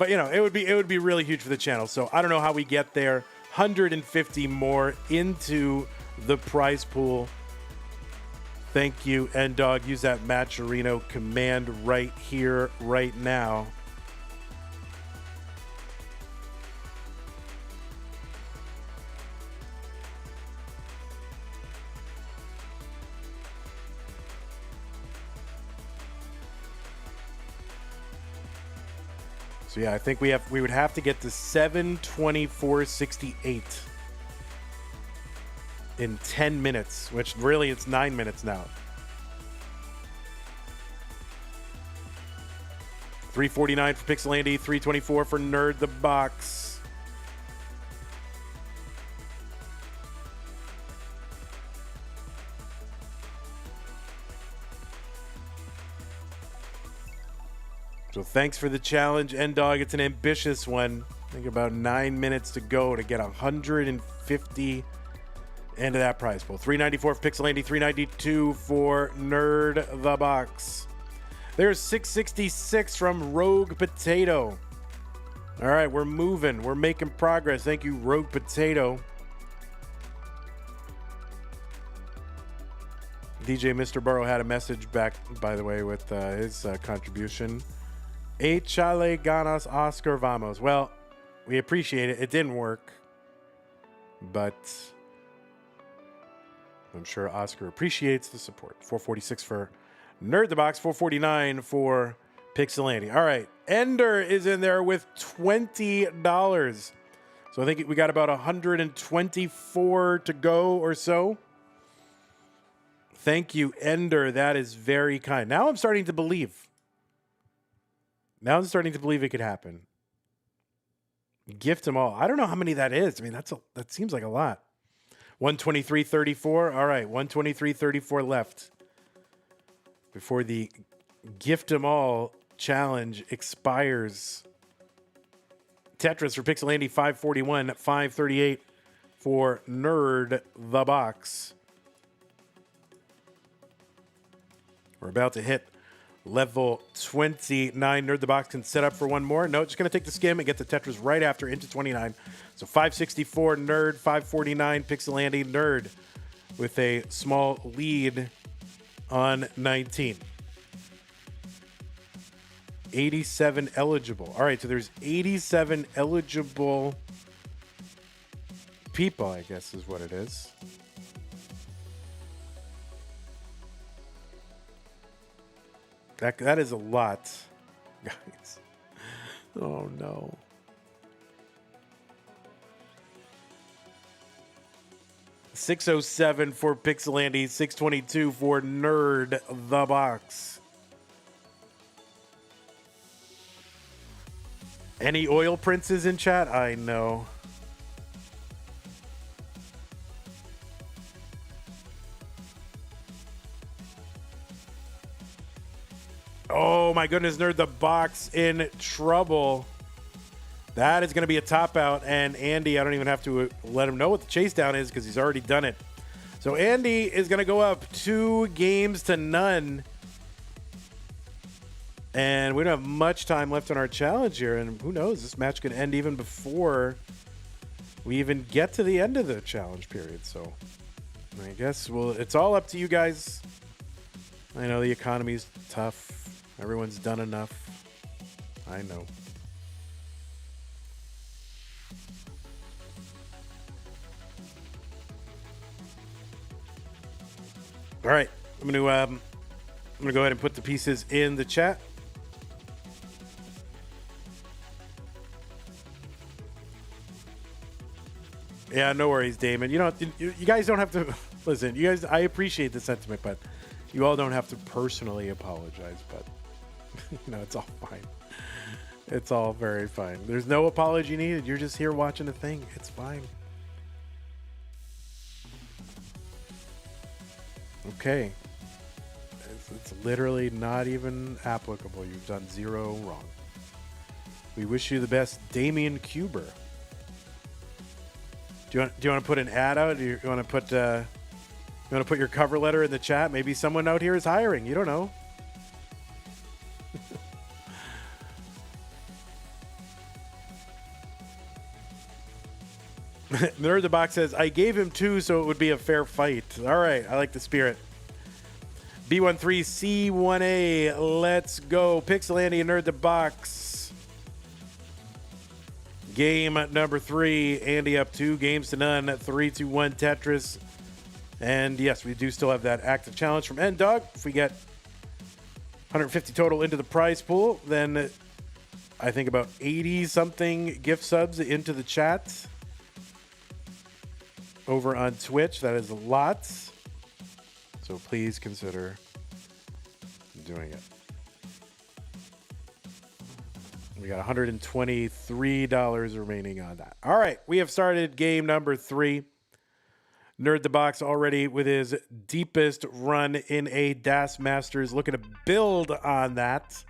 you know, it would be really huge for the channel. So I don't know how we get there. 150 more into the prize pool. Thank you, N-Dog. Use that Matcherino command right here, right now. So yeah, I think we would have to get to 724.68 in 10 minutes, which really it's 9 minutes now. 349 for Pixelandy, 324 for Nerdthebox. So thanks for the challenge, N-Dog. It's an ambitious one. I think about 9 minutes to go to get 150 into that prize pool. 394 for Pixelandy, 392 for Nerdthebox. There's 666 from Rogue Potato. All right, we're moving. We're making progress. Thank you, Rogue Potato. DJ Mr. Burrow had a message back, by the way, with his contribution. Échale ganas, Oscar vamos. Well, we appreciate it. It didn't work, but I'm sure Oscar appreciates the support. 446 for Nerdthebox, 449 for Pixelandy. All right, Ender is in there with $20. So I think we got about 124 to go or so. Thank you, Ender. That is very kind. Now I'm starting to believe. Now I'm starting to believe it could happen. Gift them all. I don't know how many that is. I mean, that seems like a lot. 123.34. All right, 123.34 left before the gift them all challenge expires. Tetris for Pixelandy, 541, 538 for Nerdthebox. We're about to hit level 29. Nerdthebox can set up for one more. No, just going to take the skim and get the Tetris right after into 29. So 564 Nerd, 549 Pixelandy. Nerd with a small lead on 19. 87 eligible. All right, so there's 87 eligible people, I guess is what it is. That is a lot, guys. Oh, no. $607 for Pixelandy, $622 for Nerdthebox. Any oil princes in chat? I know. Oh my goodness, Nerdthebox in trouble. That is going to be a top out, and Andy, I don't even have to let him know what the chase down is because he's already done it. So Andy is going to go up 2-0. And we don't have much time left on our challenge here, and who knows, this match could end even before we even get to the end of the challenge period. So I guess, well, it's all up to you guys. I know the economy's tough. Everyone's done enough. I know. All right, I'm gonna go ahead and put the pieces in the chat. Yeah, no worries, Damon. You guys don't have to listen. You guys, I appreciate the sentiment, but you all don't have to personally apologize. But it's all fine. It's all very fine. There's no apology needed. You're just here watching the thing. It's fine. Okay. It's literally not even applicable. You've done 0 wrong. We wish you the best, Damian Cuber. Do you want to put an ad out? Do you want to put your cover letter in the chat? Maybe someone out here is hiring. You don't know. Nerdthebox says, I gave him 2 so it would be a fair fight. All right, I like the spirit. B13C1A, let's go. Pixelandy and Nerdthebox. Game number 3. Andy up 2-0. 3-1 Tetris. And yes, we do still have that active challenge from N-Dog. If we get 150 total into the prize pool, then I think about 80-something gift subs into the chat. Over on Twitch, that is a lot. So please consider doing it. We got $123 remaining on that. All right, we have started game number 3. Nerdthebox already with his deepest run in a DAS Masters, looking to build on that.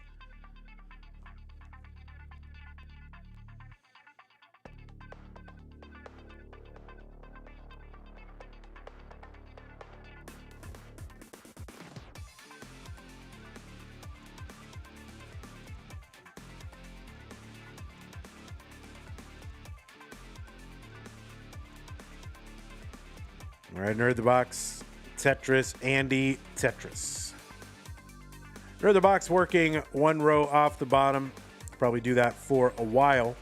All right, Nerdthebox, Tetris, Andy, Tetris. Nerdthebox working one row off the bottom. Probably do that for a while.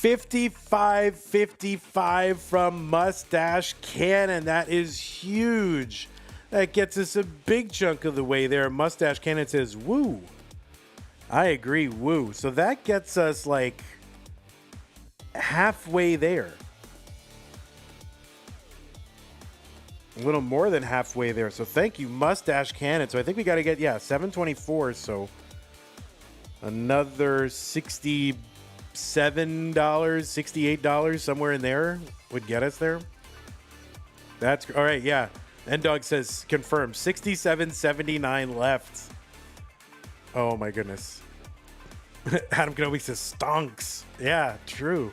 $55.55 from Mustache Cannon. That is huge. That gets us a big chunk of the way there. Mustache Cannon says, woo. I agree, woo. So that gets us like halfway there. A little more than halfway there. So thank you, Mustache Cannon. So I think we got to get, $7.24. So another $67, $68, somewhere in there would get us there. That's all right. Yeah. N-Dog says confirmed. 67.79 left. Oh my goodness. Adam Kenobi says stonks. Yeah, true.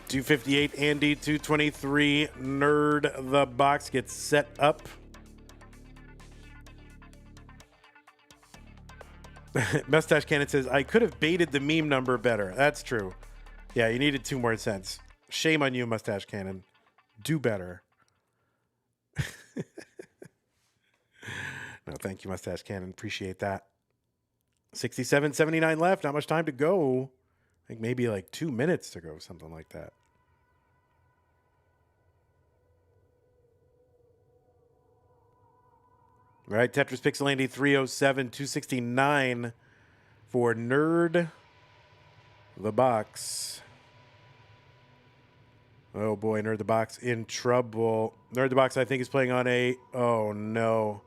$258 Andy, $223 Nerd. The box gets set up. Mustache Cannon says, I could have baited the meme number better. That's true. Yeah, you needed 2 more cents. Shame on you, Mustache Cannon. Do better. No, thank you, Mustache Cannon. Appreciate that. 67.79 left. Not much time to go. I think maybe like 2 minutes to go, something like that. All right, Tetris Pixelandy 307, 269 for Nerd the Box. Oh boy, Nerd the Box in trouble. Nerd the Box, I think, is playing on a. Oh no.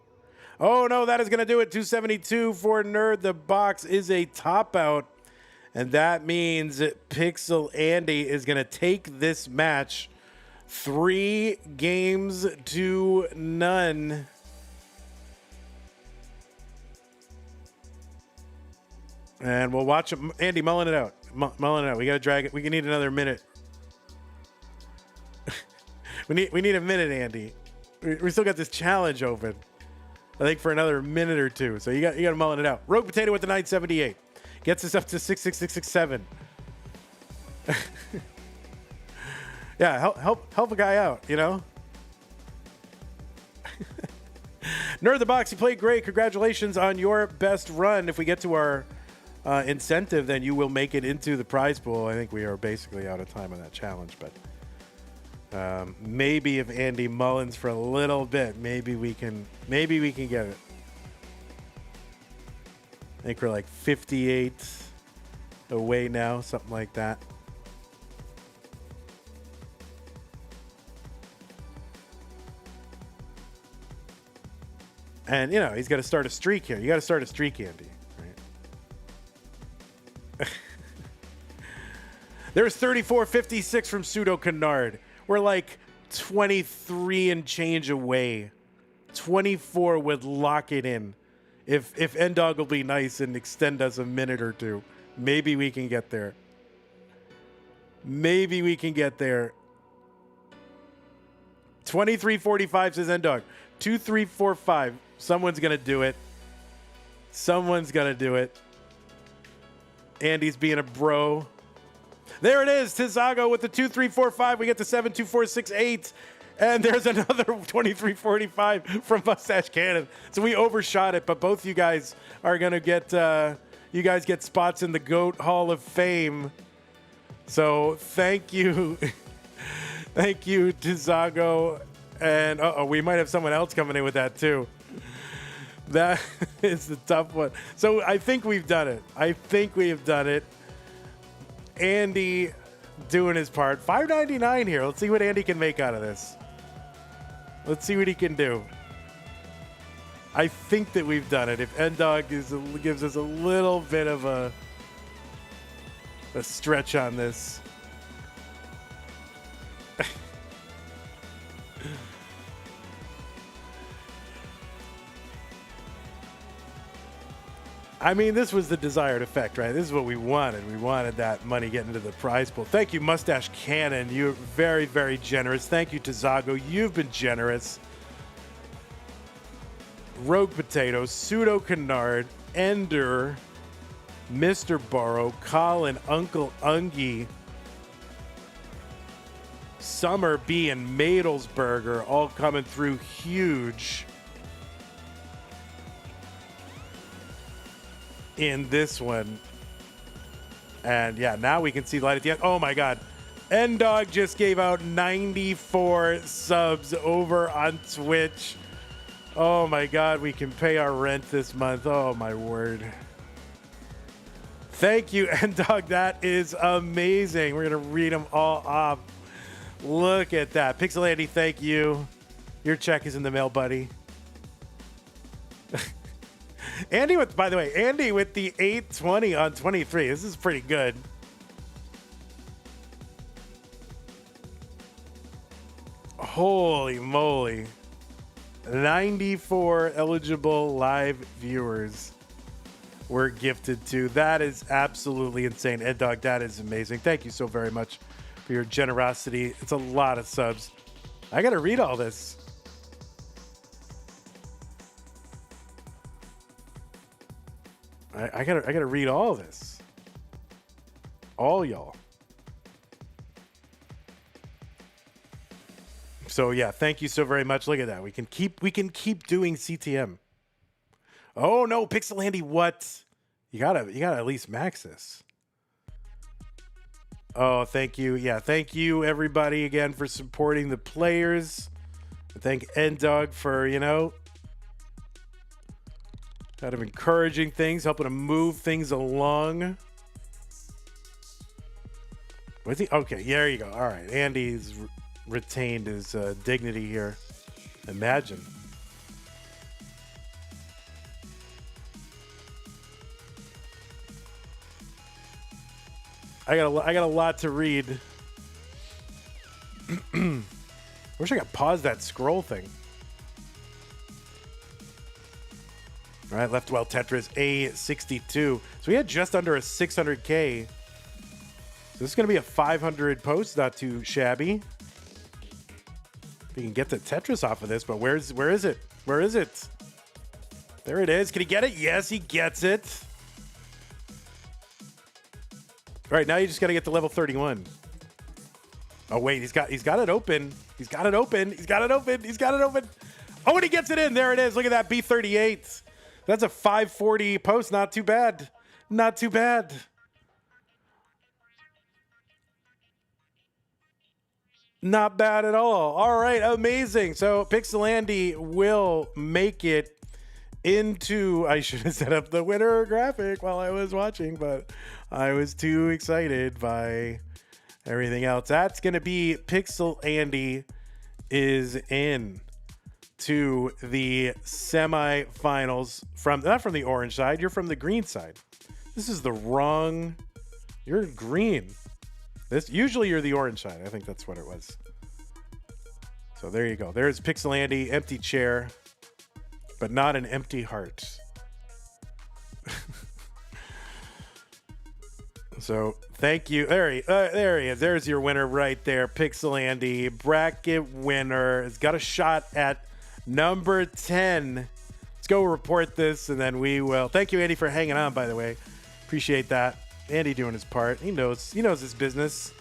Oh no, that is going to do it. 272 for Nerd the Box is a top out. And that means Pixelandy is going to take this match 3-0. And we'll watch Andy mulling it out. Mulling it out. We got to drag it. We need another minute. we need a minute, Andy. We still got this challenge open. I think for another minute or two. So you got to mulling it out. Rogue Potato with the 978. Gets us up to 66667. Yeah, help a guy out, you know? Nerd the Box, you played great. Congratulations on your best run. If we get to our incentive, then you will make it into the prize pool. I think we are basically out of time on that challenge, but maybe if Andy mullins for a little bit, maybe we can get it. I think we're like 58 away now, something like that. And, you know, he's got to start a streak here. You got to start a streak, Andy. Right? There's 34.56 from Pseudo Canard. We're like 23 and change away. 24 would lock it in. If N-Dog will be nice and extend us a minute or two, maybe we can get there. Maybe we can get there. 23.45 says N-Dog. 2345. Someone's going to do it. Someone's going to do it. Andy's being a bro. There it is. Tizago with the 2345. We get to 72468. And there's another 2345 from Mustache Cannon. So we overshot it, but both you guys are going to get, you guys get spots in the GOAT Hall of Fame. So thank you. Thank you, Tizago. And we might have someone else coming in with that too. That is the tough one. So I think we've done it. I think we have done it. Andy doing his part. $5.99 here. Let's see what Andy can make out of this. Let's see what he can do. I think that we've done it. If N-Dog gives us a little bit of a a stretch on this. I mean, this was the desired effect, right? This is what we wanted. We wanted that money getting into the prize pool. Thank you, Mustache Cannon. You're very, very generous. Thank you to Zago. You've been generous. Rogue Potato, Pseudo Canard, Ender, Mr. Borrow, Colin, Uncle Ungie, Summer B, and Madelsberger all coming through huge in this one. And yeah, now we can see the light at the end. Oh my God. N-Dog just gave out 94 subs over on Twitch. Oh my God, we can pay our rent this month. Oh my word. Thank you, N-Dog. That is amazing. We're going to read them all off. Look at that. Pixelandy, thank you. Your check is in the mail, buddy. Andy with, by the way, Andy with the 820 on 23. This is pretty good. Holy moly. 94 eligible live viewers were gifted to. That is absolutely insane. Ed Dog, that is amazing. Thank you so very much for your generosity. It's a lot of subs. I got to read all this. I gotta read all this. All y'all. So yeah, thank you so very much. Look at that. We can keep doing CTM. Oh no, Pixelandy, what? You gotta at least max this. Oh, thank you. Yeah, thank you everybody again for supporting the players. Thank N-Dog for, kind of encouraging things, helping to move things along. Was he? Okay, there you go. All right, Andy's retained his dignity here. Imagine. I got a lot to read. Wish I could pause that scroll thing. All right, Left Well Tetris A62. So we had just under a 600K. So this is going to be a 500 post, not too shabby. We can get the Tetris off of this, but where is it? Where is it? There it is. Can he get it? Yes, he gets it. All right, now you just got to get to level 31. Oh wait, he's got it open. He's got it open. He's got it open. He's got it open. Oh, and he gets it in. There it is. Look at that B38. That's a 540 post. Not too bad. Not too bad. Not bad at all. All right, amazing. So Pixelandy will make it into, I should have set up the winner graphic while I was watching, but I was too excited by everything else. That's going to be Pixelandy is in to the semifinals not from the orange side. You're from the green side. This is the wrong. You're green. Usually you're the orange side. I think that's what it was. So there you go. There's Pixelandy, empty chair, but not an empty heart. So thank you. There he is. There's your winner right there. Pixelandy, bracket winner. Has got a shot at number 10. Let's go report this, and then we will. Thank you, Andy, for hanging on, by the way. Appreciate that. Andy doing his part. He knows his business.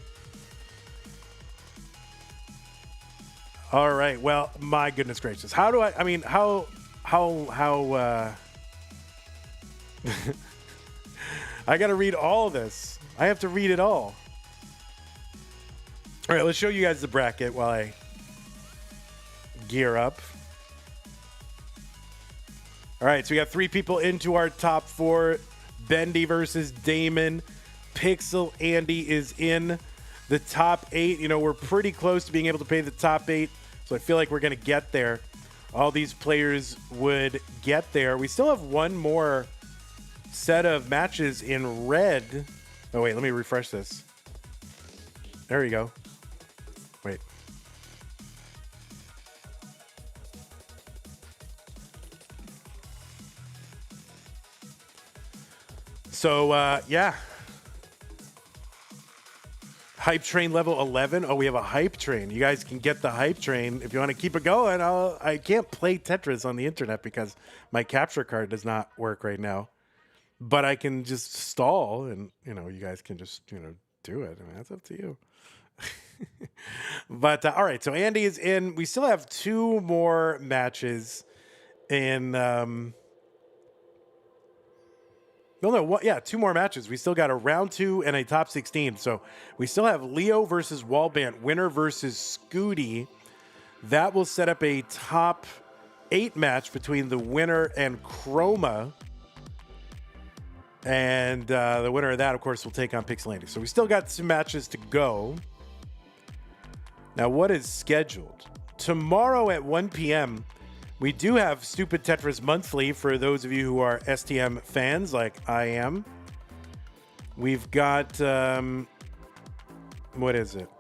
All right. Well, my goodness gracious. How do I mean, how I got to read all this. I have to read it all. All right, let's show you guys the bracket while I gear up. All right, so we got 3 people into our top 4. Bendy versus Damon. Pixelandy is in the top 8. We're pretty close to being able to pay the top 8, so I feel like we're going to get there. All these players would get there. We still have one more set of matches in red Oh, wait, let me refresh this. There you go. Wait. So, yeah. Hype train level 11. Oh, we have a hype train. You guys can get the hype train if you want to keep it going. I can't play Tetris on the internet because my capture card does not work right now. But I can just stall and, you guys can just, do it. I mean, that's up to you. But, all right. So Andy is in. We still have 2 more matches in... 2 more matches. We still got a round 2 and a top 16. So we still have Leo versus Wallband, winner versus Scooty. That will set up a top 8 match between the winner and Chroma. And the winner of that, of course, will take on Pixelandy. So we still got some matches to go. Now, what is scheduled? Tomorrow at 1 p.m., we do have Stupid Tetris Monthly for those of you who are STM fans like I am. We've got, what is it?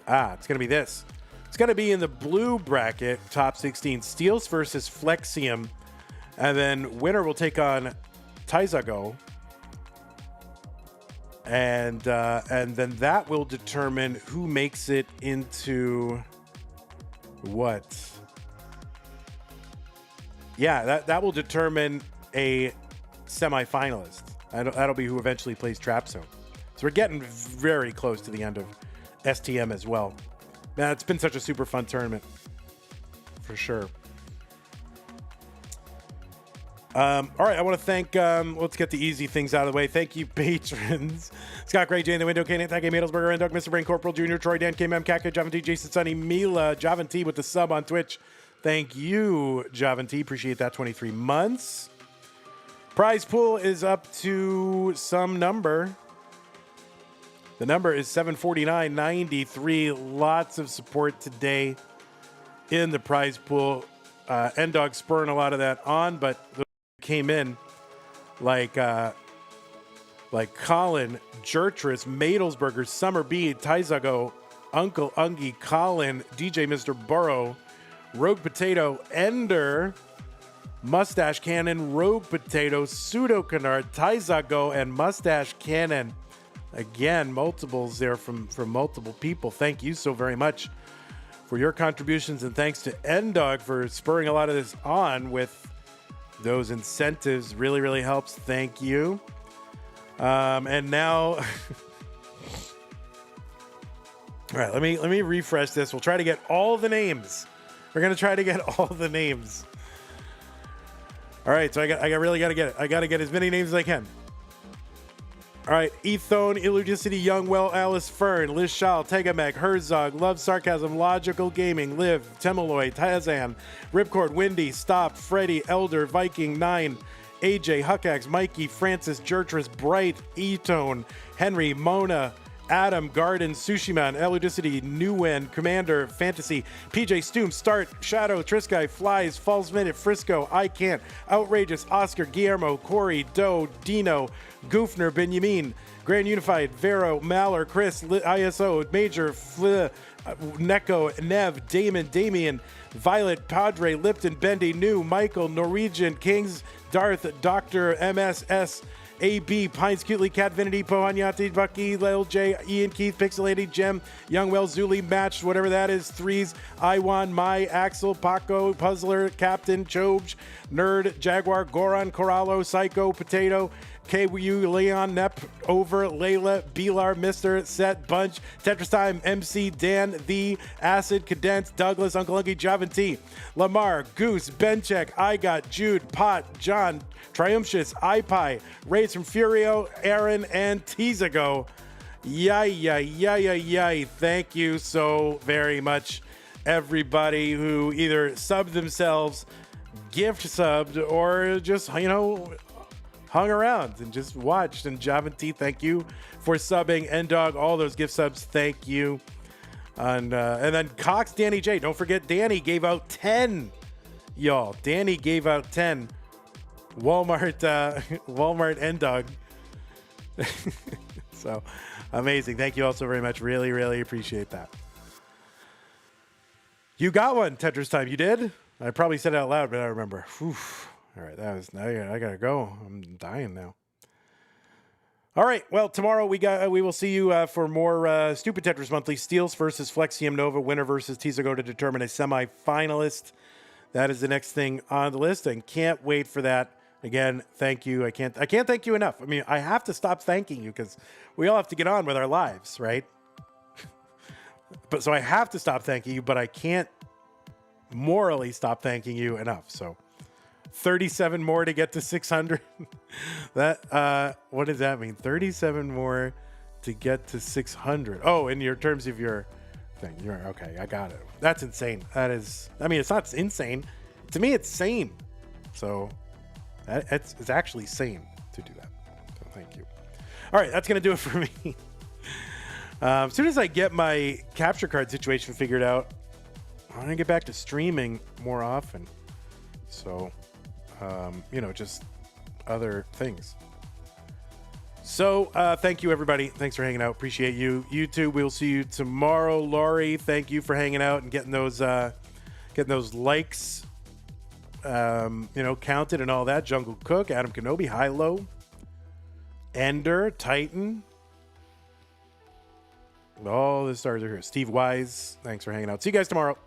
It's going to be this. It's going to be in the blue bracket, top 16, Steels versus Flexium. And then winner will take on Taizago. And then that will determine who makes it into what? Yeah, that will determine a semifinalist. That'll be who eventually plays Trap Zone. So we're getting very close to the end of STM as well. Man, it's been such a super fun tournament. For sure. All right, I want to thank, let's get the easy things out of the way. Thank you, patrons. Scott Gray, Jay in the Window, Kane, Tag Madelsberger, and Doug, Mr. Brain, Corporal Jr., Troy, Dan, KMM, Kaka, Javan T, Jason, Sunny, Mila, Javan T with the sub on Twitch. Thank you, Javan T. Appreciate that. 23 months. Prize pool is up to some number. The number is 749.93. Lots of support today in the prize pool. N-Dog spurring a lot of that on, but the came in like Colin, Jertris, Madelsberger, Summer B, Taizago, Uncle Ungie, Colin, DJ Mr. Burrow, Rogue Potato, Ender, Mustache Cannon, Rogue Potato, Pseudo Canard, Taizago, and Mustache Cannon. Again, multiples there from multiple people. Thank you so very much for your contributions, and thanks to N-Dog for spurring a lot of this on with those incentives. Really, really helps. Thank you. And now, all right, let me refresh this. We'll try to get all the names. We're gonna try to get all the names. All right, so I really gotta get it. I gotta get as many names as I can. All right, Ethone, Illudicity, Youngwell, Alice Fern, Liz Schall, Tegamech, Herzog, Love Sarcasm, Logical Gaming, Liv, Temeloy, Tazan, Ripcord, Windy, Stop, Freddy, Elder, Viking, 9, AJ, Huckax, Mikey, Francis, Jertris, Bright, Etone, Henry, Mona, Adam, Garden, Sushiman, Eludicity, Newen, Commander, Fantasy, PJ, Stoom, Start, Shadow, Trisky, Flies, Falls Minute, Frisco, I Can't, Outrageous, Oscar, Guillermo, Corey, Doe, Dino, Goofner, Benjamin, Grand Unified, Vero, Maller, Chris, ISO, Major, Neko, Nev, Damon, Damien, Violet, Padre, Lipton, Bendy, New, Michael, Norwegian, Kings, Darth, Dr. MSS, AB, Pines, Cutely, Catvinity, Pohanyati, Bucky, Lil J, Ian Keith, Pixelated, Gem, Youngwell, Zuli, Matched, whatever that is, Threes, Iwan, Mai, Axel, Paco, Puzzler, Captain, Chobj, Nerd, Jaguar, Goron, Corallo, Psycho, Potato, KU, Leon, Nep, Over, Layla, Beelar, Mr. Set, Bunch, Tetris Time, MC, Dan, The, Acid, Cadence, Douglas, Uncle Unky, Javan Lamar, Goose, Bencheck, I Got, Jude, Pot, John, Triumphus, iPie, Raids from Furio, Aaron, and Tizago. Yay. Thank you so very much, everybody who either subbed themselves, gift subbed, or just, hung around and just watched. And Javan T, thank you for subbing. N-Dog, all those gift subs, thank you. And then Cox, Danny J. Don't forget, Danny gave out 10, y'all. Danny gave out 10. Walmart N-Dog. So amazing. Thank you all so very much. Really, really appreciate that. You got one, Tetris time. You did? I probably said it out loud, but I remember. Whew. All right, I gotta go. I'm dying now. All right, well, tomorrow we will see you for more Stupid Tetris Monthly. Steels versus Flexium Nova, winner versus Tizago to determine a semi-finalist. That is the next thing on the list, and can't wait for that. Again, thank you. I can't thank you enough. I mean, I have to stop thanking you because we all have to get on with our lives, right? But so I have to stop thanking you, but I can't morally stop thanking you enough. So 37 more to get to 600. That what does that mean? 37 more to get to 600. Oh, in your terms of your thing. You're okay. I got it. That's insane. That is. I mean, it's not insane. To me, it's sane. So it's actually sane to do that. So thank you. All right, that's gonna do it for me. As soon as I get my capture card situation figured out, I'm gonna get back to streaming more often. So, just other things. So, thank you, everybody. Thanks for hanging out. Appreciate you. YouTube, we'll see you tomorrow. Laurie, thank you for hanging out and getting those likes, counted and all that. Jungle Cook, Adam Kenobi, High Low, Ender, Titan. All the stars are here. Steve Wise, thanks for hanging out. See you guys tomorrow.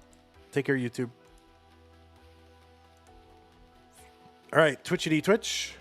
Take care, YouTube. All right, Twitchity Twitch.